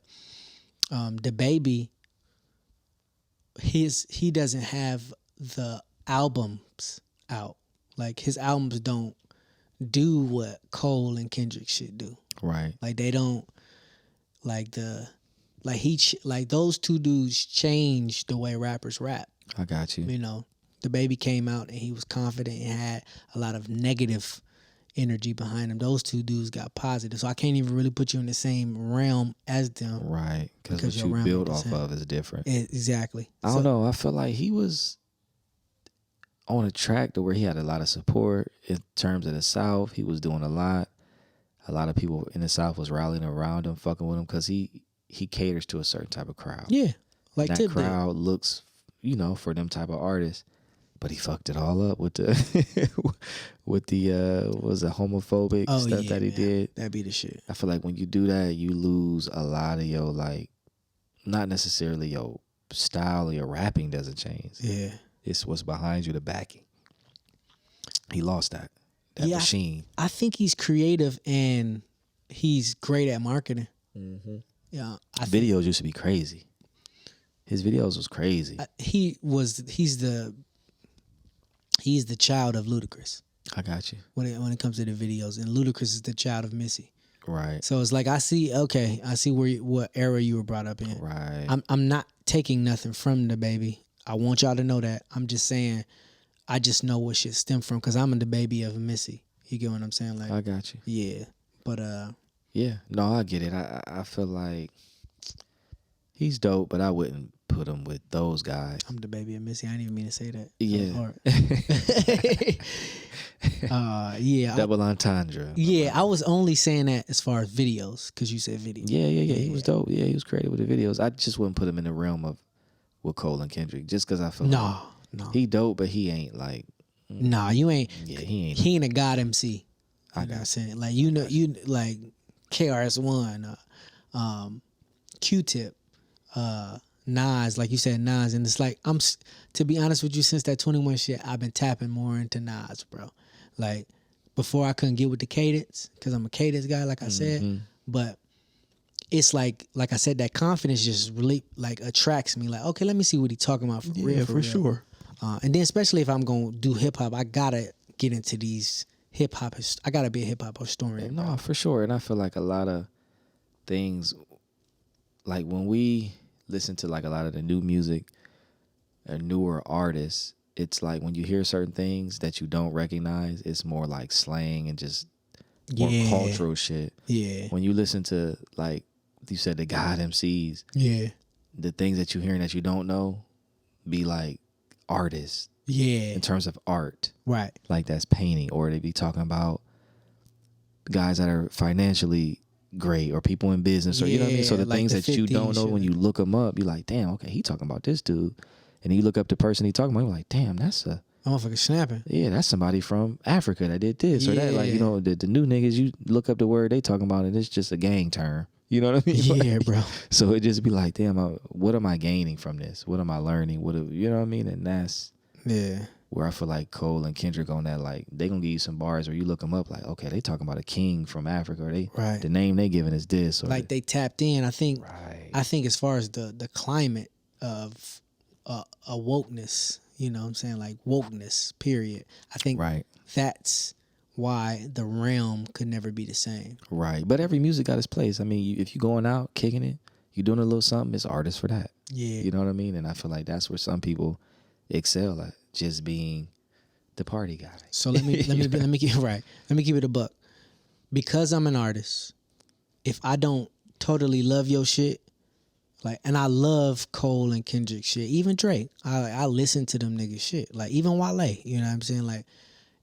the baby, he doesn't have the albums out. Like, his albums don't do what Cole and Kendrick should do. Right. Like, they don't like those two dudes changed the way rappers rap. I got you. You know, the baby came out and he was confident and had a lot of negative energy behind him. Those two dudes got positive. So I can't even really put you in the same realm as them. Right. Because what your you realm build ain't the off same. of is different. Exactly. I don't know. I feel like he was on a track to where he had a lot of support in terms of the South. He was doing a lot. A lot of people in the South was rallying around him, fucking with him, because he caters to a certain type of crowd. Yeah. Like that Tip crowd looks, you know, for them type of artists. But he fucked it all up with the what was it, homophobic stuff that he did. That'd be the shit. I feel like when you do that, you lose a lot of your, like, not necessarily your style or your rapping doesn't change. Yeah. It's what's behind you, the backing. He lost that machine. I think he's creative and he's great at marketing. Mm-hmm. Yeah. Videos used to be crazy. His videos was crazy. He's the child of Ludacris. I got you. When it comes to the videos, and Ludacris is the child of Missy. Right. So it's like I see what era you were brought up in. Right. I'm not taking nothing from the baby. I want y'all to know that. I'm just saying, I just know what shit stem from because I'm the baby of Missy. You get what I'm saying? Like, I got you. Yeah, but yeah. No, I get it. I feel like he's dope, but I wouldn't put him with those guys. I'm the baby of Missy. I didn't even mean to say that. Yeah. Yeah. Double entendre. Yeah, I was only saying that as far as videos, because you said video. Yeah. He was dope. Yeah, he was creative with the videos. I just wouldn't put him in the realm of with Cole and Kendrick, just because I feel like he dope, but he ain't like. Nah, you ain't. Yeah, he ain't. He ain't a god MC. You know what I'm saying? Like you like KRS-One, Q-Tip, Nas, like you said, Nas, and it's like to be honest with you, since that 21 shit, I've been tapping more into Nas, bro. Like before, I couldn't get with the cadence because I'm a cadence guy, like I said, but it's like I said, that confidence just really like attracts me. Like, okay, let me see what he talking about for real, for real. Sure. And then especially if I'm gonna do hip hop, I gotta get into these hip hop. I gotta be a hip hop historian. No, for sure. And I feel like a lot of things, like when we listen to like a lot of the new music or newer artists, it's like when you hear certain things that you don't recognize, it's more like slang and just more cultural shit. Yeah. When you listen to, like you said, the God MCs, the things that you hearing that you don't know be like artists. Yeah. In terms of art. Right. Like that's painting, or they be talking about guys that are financially great or people in business, or you know what I mean? So the like things the that you don't know, when you look them up, you're like, damn, okay, he talking about this dude. And then you look up the person he talking about, you're like, damn, that's a motherfucker snapping. Yeah, that's somebody from Africa that did this or that. Like, you know, the new niggas, you look up the word they talking about and it's just a gang term. You know what I mean? Yeah, like, bro. So it just be like, damn, what am I gaining from this? What am I learning? You know what I mean? And that's where I feel like Cole and Kendrick on that, like, they gonna give you some bars where you look them up, like, okay, they talking about a king from Africa, or the name they giving is this, or like they tapped in. I think as far as the climate of a wokeness, you know what I'm saying, like wokeness, period. I think that's why the realm could never be the same. Right. But every music got its place. I mean, if you going out kicking it, you doing a little something, it's artists for that. Yeah. You know what I mean? And I feel like that's where some people excel at, just being the party guy. So let me keep right. Let me keep it a buck. Because I'm an artist, if I don't totally love your shit, like, and I love Cole and Kendrick shit, even Drake, I listen to them niggas shit, like even Wale, you know what I'm saying? Like,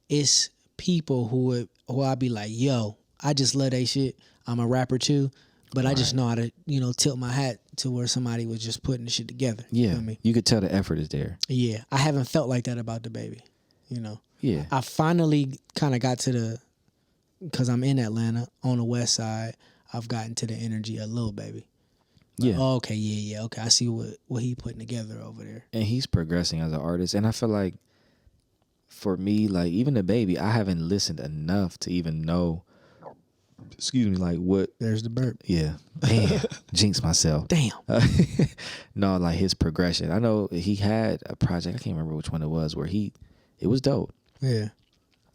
it's people who I be like, yo, I just love they shit. I'm a rapper too, but I just know how to, you know, tilt my hat to where somebody was just putting the shit together. Yeah, you know what I mean? You could tell the effort is there. Yeah, I haven't felt like that about the baby, you know. Yeah, I finally kind of got to because I'm in Atlanta on the west side, I've gotten to the energy of Lil Baby. Like, yeah. okay, yeah, okay. I see what he putting together over there. And he's progressing as an artist, and I feel like for me, like even the baby, I haven't listened enough to even know. Excuse me, like what? There's the burp. Yeah, damn, jinx myself. Damn. No, like his progression. I know he had a project. I can't remember which one it was, where it was dope. Yeah.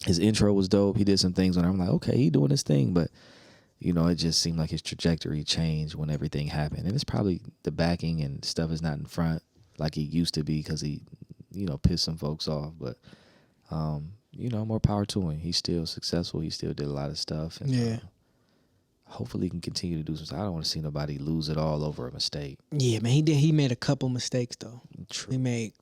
His intro was dope. He did some things when I'm like, okay, he doing his thing, but you know, it just seemed like his trajectory changed when everything happened, and it's probably the backing and stuff is not in front like he used to be because he, you know, pissed some folks off, but. You know, more power to him. He's still successful. He still did a lot of stuff. And, hopefully he can continue to do some stuff. I don't want to see nobody lose it all over a mistake. Yeah, man, he made a couple mistakes though. True. He made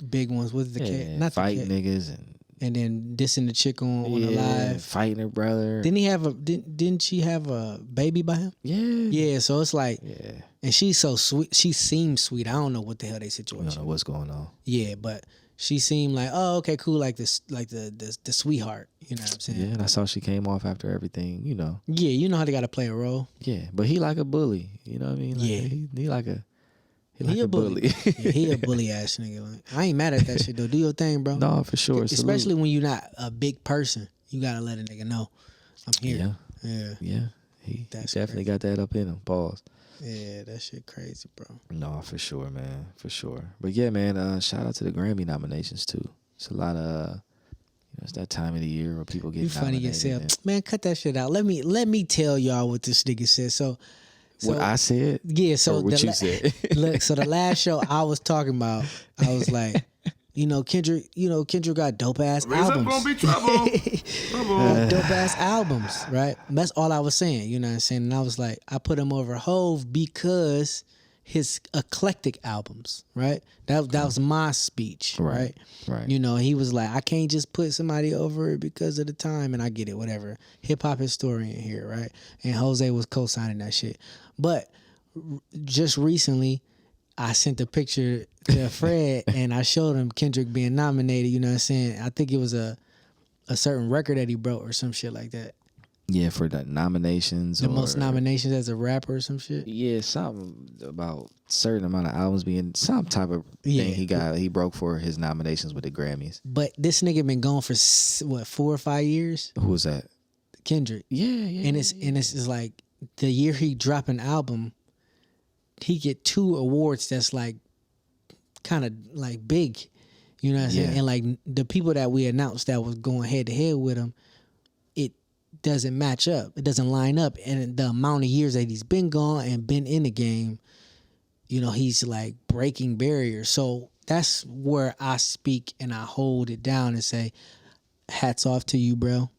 big ones. What's the cat? Not fighting the cat. niggas and then dissing the chick on the live. Fighting her brother. Didn't he have didn't she have a baby by him? Yeah. Yeah, so it's like and she's so sweet. She seems sweet. I don't know what the hell they situation. We don't know what's going on. Yeah, but she seemed like, oh, okay, cool, like this, like the sweetheart. You know what I'm saying? Yeah, and I saw she came off after everything. You know. Yeah, you know how they got to play a role. Yeah, but he like a bully. You know what I mean? Like, he like a bully. Yeah, he a bully ass nigga. Like, I ain't mad at that shit though. Do your thing, bro. No, for sure. Especially when you're not a big person, you gotta let a nigga know I'm here. Yeah. He definitely got that up in him. Pause. Yeah, that shit crazy, bro. No, for sure, man. For sure. But yeah, man, shout out to the Grammy nominations too. It's a lot of it's that time of the year where people get nominated. You funny yourself. Man, cut that shit out. Let me tell y'all what this nigga said. So what I said? Yeah, so or what you said. Look, so the last show I was talking about, I was like, Kendrick got dope ass albums. Gonna be trouble. Dope ass albums, right? That's all I was saying, you know what I'm saying? And I was like, I put him over Hove because his eclectic albums, right? That was my speech, right? Right. You know, he was like, I can't just put somebody over it because of the time, and I get it, whatever. Hip hop historian here, right? And Jose was co-signing that shit. But just recently, I sent a picture to Fred and I showed him Kendrick being nominated. You know what I'm saying? I think it was a certain record that he broke or some shit like that. Yeah, for the nominations. The most nominations as a rapper or some shit. Yeah, something about certain amount of albums being some type of thing he broke for his nominations with the Grammys. But this nigga been gone for what, 4 or 5 years? Who was that? Kendrick. Yeah. And it's like the year he drop an album, he get 2 awards that's like kind of like big. You know what I'm saying? And like the people that we announced that was going head to head with him, it doesn't match up. It doesn't line up. And the amount of years that he's been gone and been in the game, you know, he's like breaking barriers. So that's where I speak and I hold it down and say, hats off to you, bro.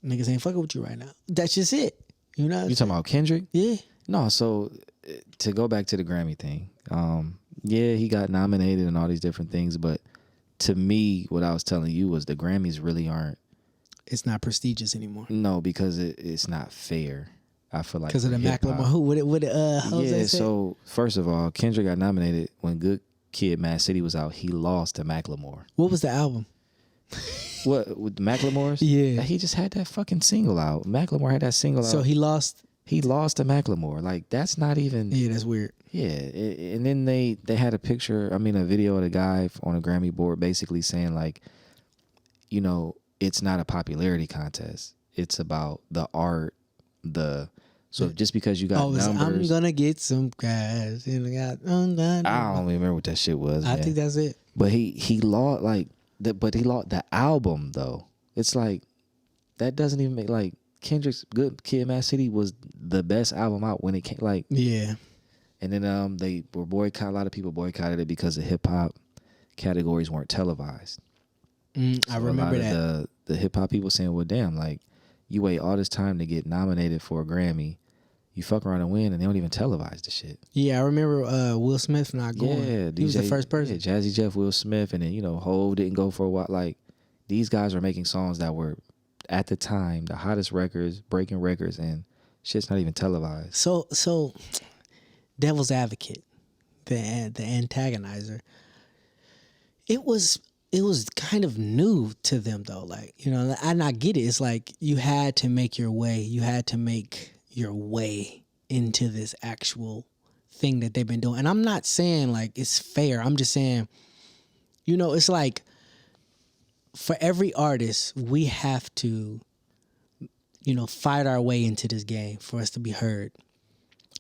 Niggas ain't fucking with you right now. That's just it. You know what You talking about Kendrick? Yeah. No, so to go back to the Grammy thing, yeah, he got nominated and all these different things, but to me, what I was telling you was the Grammys really aren't. It's not prestigious anymore. No, because it's not fair. I feel like because of the Macklemore. Who would it? Jose said? So first of all, Kendrick got nominated when Good Kid, Mad City was out. He lost to Macklemore. What was the album? What with Macklemore's? Yeah, he just had that fucking single out. Macklemore had that single out. So he lost. He lost to Macklemore. Like that's not even. Yeah, that's weird. Yeah, and then they had a picture. I mean, a video of the guy on a Grammy board basically saying like, you know, it's not a popularity contest. It's about the art, So just because you got numbers, I'm gonna get some guys. I don't even remember what that shit was. I think that's it. But he lost but he lost the album though. It's like that doesn't even make like Kendrick's Good Kid, Mad City was the best album out when it came. Like yeah. And then they were boycotted. A lot of people boycotted it because the hip hop categories weren't televised. I remember that. The hip hop people saying, "Well, damn, like you wait all this time to get nominated for a Grammy, you fuck around and win, and they don't even televise the shit." Yeah, I remember Will Smith not going. Yeah, he was the first person. Yeah, Jazzy Jeff, Will Smith, and then Hov didn't go for a while. Like these guys are making songs that were at the time the hottest records, breaking records, and shit's not even televised. So, devil's advocate, the antagonizer. It was kind of new to them though. Like, and I get it. It's like you had to make your way. You had to make your way into this actual thing that they've been doing. And I'm not saying like it's fair. I'm just saying, it's like for every artist, we have to, fight our way into this game for us to be heard.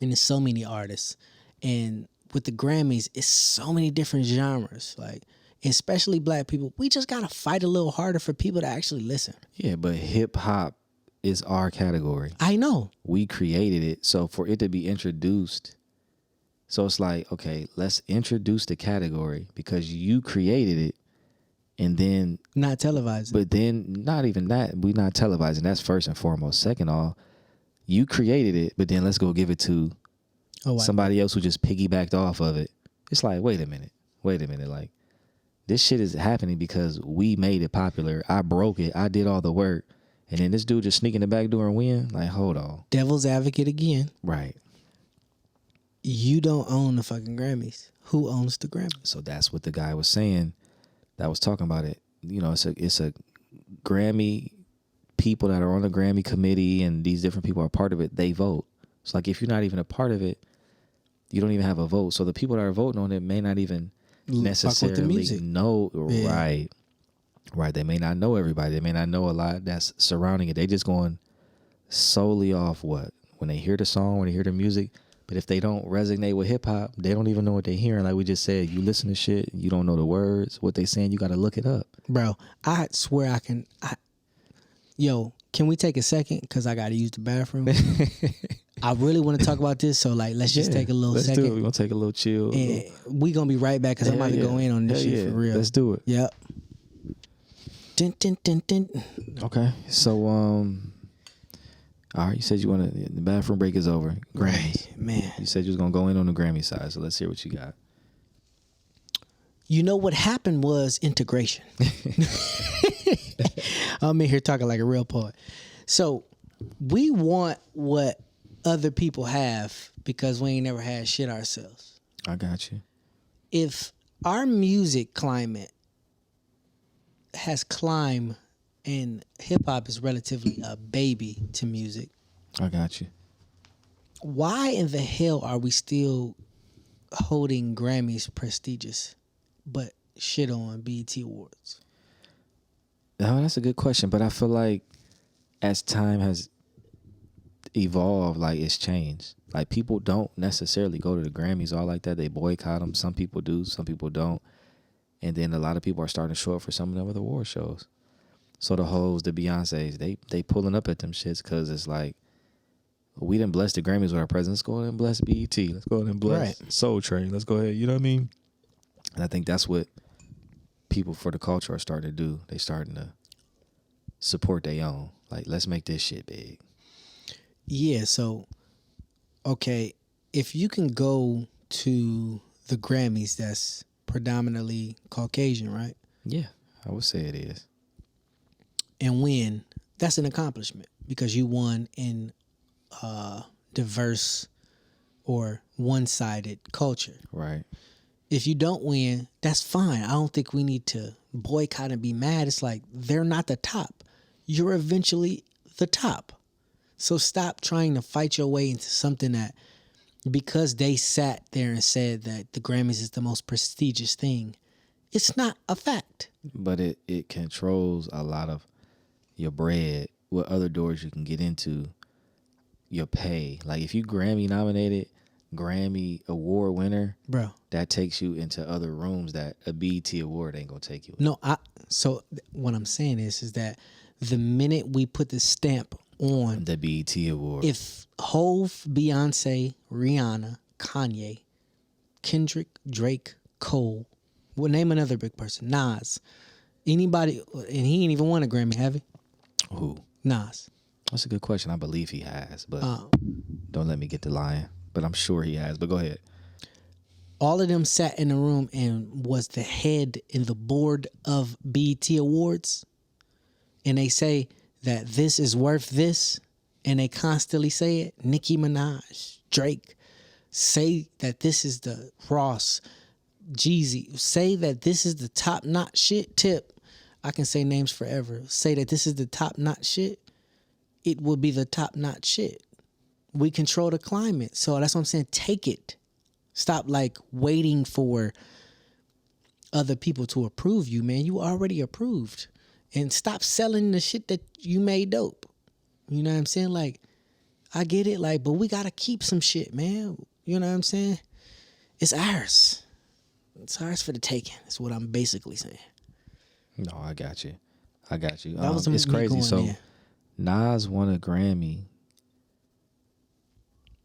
And there's so many artists. And with the Grammys, it's so many different genres. Like, especially black people, we just gotta fight a little harder for people to actually listen. Yeah, but hip hop is our category. I know. We created it, so for it to be introduced, so it's like, okay, let's introduce the category because you created it, and then not televising. But then not even that, we not televising. That's first and foremost. Second all, you created it, but then let's go give it to somebody else who just piggybacked off of it. It's like, wait a minute, like. This shit is happening because we made it popular. I broke it. I did all the work. And then this dude just sneak in the back door and win? Like, hold on. Devil's advocate again. Right. You don't own the fucking Grammys. Who owns the Grammys? So that's what the guy was saying that was talking about it. It's a Grammy, people that are on the Grammy committee and these different people are part of it, they vote. It's like if you're not even a part of it, you don't even have a vote. So the people that are voting on it may not even necessarily know. Yeah. Right. They may not know everybody. They may not know a lot that's surrounding it. They just going solely off what? When they hear the song, when they hear the music. But if they don't resonate with hip hop, they don't even know what they're hearing. Like we just said, you listen to shit, you don't know the words, what they saying, you got to look it up. Bro, I swear I can. Can we take a second? Because I got to use the bathroom. I really want to talk about this, so like, let's just take a little second. We're going to take a little chill. And we going to be right back because I'm about to go in on this shit for real. Let's do it. Yep. Dun, dun, dun, dun. Okay. So, All right, you said you want to. The bathroom break is over. Grammys, man. You said you was gonna go in on the Grammy side, so let's hear what you got. You know what happened was integration. I'm in here talking like a real poet. So we want what other people have because we ain't never had shit ourselves. I got you. If our music climate has climbed and hip hop is relatively a baby to music, I got you. why in the hell are we still holding Grammys prestigious but shit on BET Awards? Oh, that's a good question, but I feel like as time has evolved, like it's changed. Like people don't necessarily go to the Grammys all like that. They boycott them. Some people do, some people don't. And then a lot of people are starting to show up for some of them other award shows. So the Hoes, the Beyoncés, they pulling up at them shits because it's like, we didn't bless the Grammys with our presence. Let's go ahead and bless BET. Let's go ahead and bless Soul Train. Let's go ahead. You know what I mean? And I think that's what people for the culture are starting to do. They starting to support their own. Like, let's make this shit big. Yeah, so, okay, if you can go to the Grammys that's predominantly Caucasian, right? Yeah, I would say it is. And win, that's an accomplishment because you won in diverse or one-sided culture. Right. If you don't win, that's fine. I don't think we need to boycott and be mad. It's like they're not the top. You're eventually the top. So stop trying to fight your way into something that because they sat there and said that the Grammys is the most prestigious thing, it's not a fact. But it controls a lot of your bread, what other doors you can get into, your pay. Like if you Grammy nominated, Grammy award winner, Bro, that takes you into other rooms that a BET award ain't gonna take you. no, so what I'm saying is that the minute we put the stamp on The BET award. if Hove, Beyonce, Rihanna, Kanye, Kendrick, Drake, Cole, well, name another big person, Nas, anybody, and he ain't even won a Grammy, have he? Who? Nas. That's a good question. I believe he has, but don't let me get to lying. But I'm sure he has. But go ahead. All of them sat in the room and was the head in the board of BET Awards, and they say that this is worth this, and they constantly say it. Nicki Minaj, Drake, say that this is the Ross, Jeezy, say that this is the top-notch shit. Tip, I can say names forever. Say that this is the top-notch shit. It will be the top-notch shit. We control the climate. So that's what I'm saying. Take it. Stop like waiting for other people to approve you, man. You already approved. And stop selling the shit that you made dope. You know what I'm saying? Like, I get it, like, but we gotta keep some shit, man. You know what I'm saying? It's ours. It's ours for the taking. That's what I'm basically saying. No, I got you. That was it's me crazy. going So there. Nas won a Grammy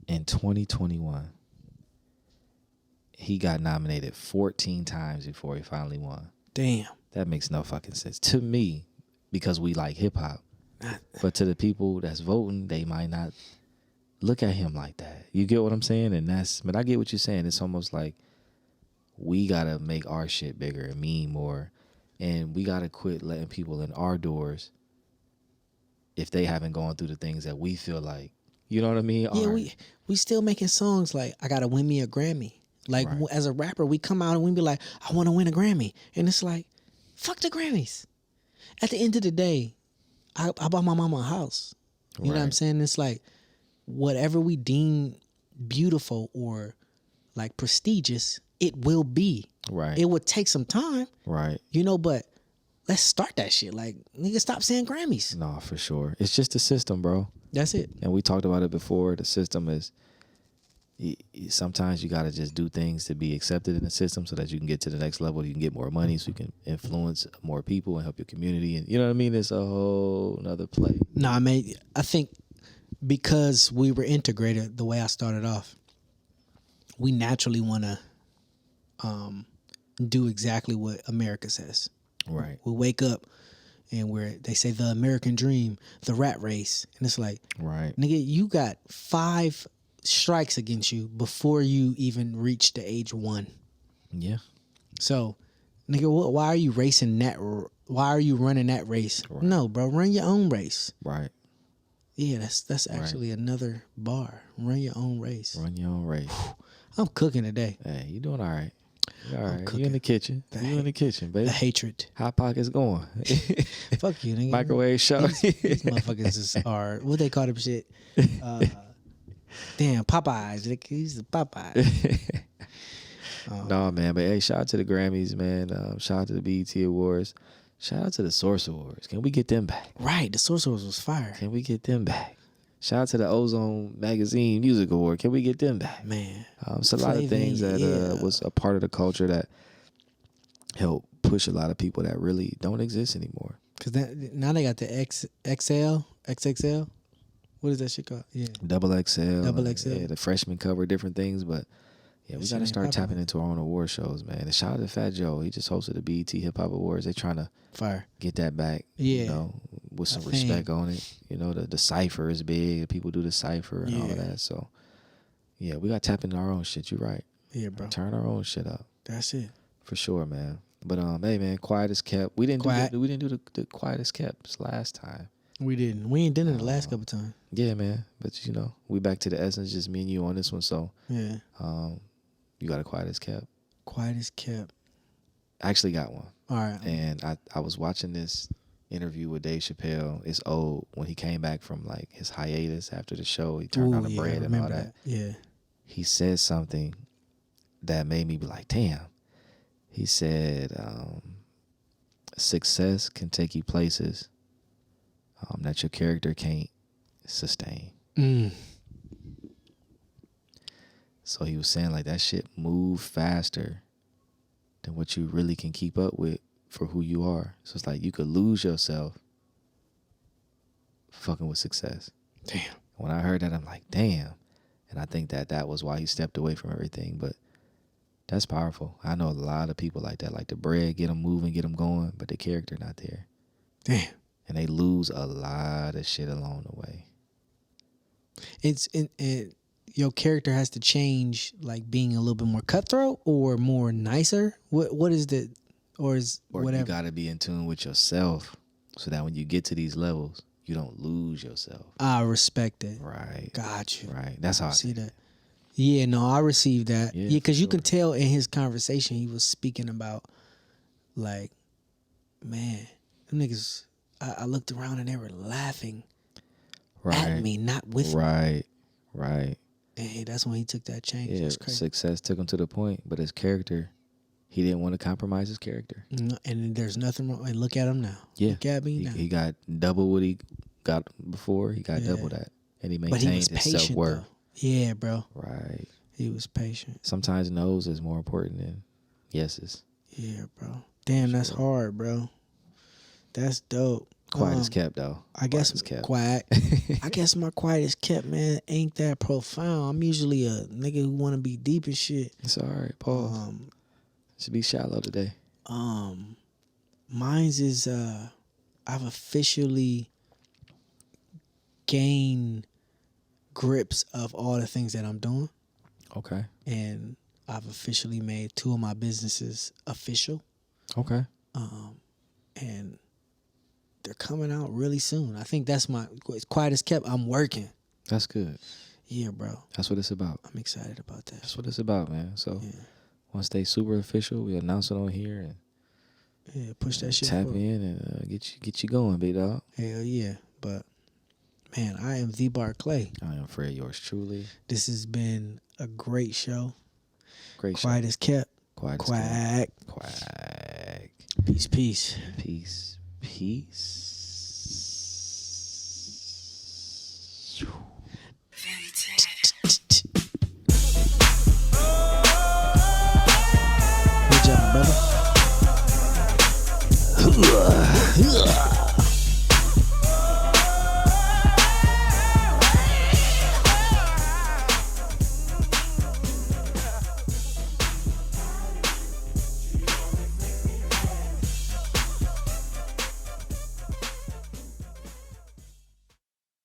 in 2021. He got nominated 14 times before he finally won. Damn. That makes no fucking sense to me because we like hip hop. But to the people that's voting, they might not look at him like that. You get what I'm saying? But I get what you're saying. It's almost like we gotta make our shit bigger and mean more. And we gotta quit letting people in our doors if they haven't gone through the things that we feel like, you know what I mean? Yeah, we still making songs like I gotta win me a Grammy. Like Right. as a rapper, we come out and we be like, I want to win a Grammy, and it's like, fuck the Grammys. At the end of the day, I bought my mama a house. You know what I'm Right. saying? It's like whatever we deem beautiful or like prestigious, it will be. Right. It would take some time, Right. you know, but let's start that shit. Like, nigga, stop saying Grammys. No, for sure. It's just the system, bro. That's it. And we talked about it before. The system is, sometimes you got to just do things to be accepted in the system so that you can get to the next level. You can get more money so you can influence more people and help your community. And you know what I mean? It's a whole nother play. Nah, man, I think because we were integrated the way I started off, we naturally want to do exactly what America says. Right. We wake up, and where they say the American dream, the rat race, and it's like, Right. nigga, you got 5 strikes against you before you even reach the age 1. Yeah. So, nigga, why are you racing that? Why are you running that race? Right. No, bro, run your own race. Right. Yeah, that's actually another bar. Run your own race. Run your own race. I'm cooking today. Hey, you doing all right? You all right? You cooking. in the kitchen? You in the kitchen, baby? The hatred. Hot Pockets going. Fuck you, nigga. Microwave show. These motherfuckers are what they call them shit. Damn, Popeyes. He's the Popeyes. No, man. But hey, shout out to the Grammys, man. Shout out to the BET Awards. Shout out to the Source Awards. Can we get them back? Right, the Source Awards was fire. Can we get them back? Shout out to the Ozone Magazine Music Award. Can we get them back? Man, It's a lot of things that was a part of the culture that helped push a lot of people that really don't exist anymore. Cause now they got the XXL. What is that shit called? Yeah, Double XL. Double XL. Yeah, the freshmen cover different things, but yeah, we That got to shit start ain't tapping popping. into our own award shows, man. And shout out to Fat Joe. He just hosted the BET Hip Hop Awards. They trying to fire. get that back, Yeah. you know, with some I respect think- on it. You know, the cipher is big. People do the cipher and all of Yeah. that. So, yeah, we got to tap into our own shit. You're right. Yeah, bro. Turn our own shit up That's it. for sure, man. But hey, man, quiet as kept. We didn't Quiet. do the quiet as kept last time. We didn't. We ain't done it the last couple times. Yeah, man. But you know, we back to the essence, just me and you on this one. So, Yeah. you got a quiet as kept. Quiet as kept. I actually got one. All right. And I was watching this interview with Dave Chappelle. It's old, when he came back from like his hiatus after the show. He turned on the Ooh, yeah, I bread and all remember that. Yeah. He said something that made me be like, damn. He said, success can take you places that your character can't sustain. So he was saying like that shit move faster than what you really can keep up with for who you are. So it's like you could lose yourself fucking with success. Damn. When I heard that, I'm like, damn. And I think that was why he stepped away from everything. But that's powerful. I know a lot of people like that. Like the bread, get them moving, get them going, but the character not there. Damn. And they lose a lot of shit along the way. It's your character has to change, like being a little bit more cutthroat or more nicer. What is the, or is Or whatever? you got to be in tune with yourself so that when you get to these levels, you don't lose yourself. I respect it. Right. Got you. Right. That's how I See think. that? Yeah, no, I received that. Yeah, Yeah, because for you can sure. tell in his conversation he was speaking about, like, man, them niggas. I looked around and they were laughing Right. at me, not with me. Right. Right. And that's when he took that change. Yeah. That's crazy. Success took him to the point, but his character, he didn't want to compromise his character. And there's nothing wrong. And look at him now. Yeah. Look at me now. He got double what he got before. He got Yeah. double that. And he But he maintained was his patient, self-worth. though. Yeah, bro. Right. He was patient. Sometimes no's is more important than yeses. Yeah, bro. Damn, that's hard, bro. That's dope. Quiet as kept, though. I guess Quiet as kept. quiet. I guess my quiet as kept, man, ain't that profound. I'm usually a nigga who want to be deep and shit. It's all right. Pause. Should be shallow today. Mine's is I've officially gained grips of all the things that I'm doing, Okay. and I've officially made 2 of my businesses official, Okay. and they're coming out really soon. I think that's my quiet as kept. I'm working. That's good. Yeah, bro. That's what it's about. I'm excited about that. That's what it's about, man. So Yeah. once they super official, we announce it on here and Yeah, push that shit tap forward. in and get you going, big dog. Hell yeah. But man, I am the Barclay. I am Fred, yours truly. This has been a great show. Great show. Quiet as kept. Quiet as Quack. kept. Quack. Peace, peace. Peace. Peace. Good job, brother.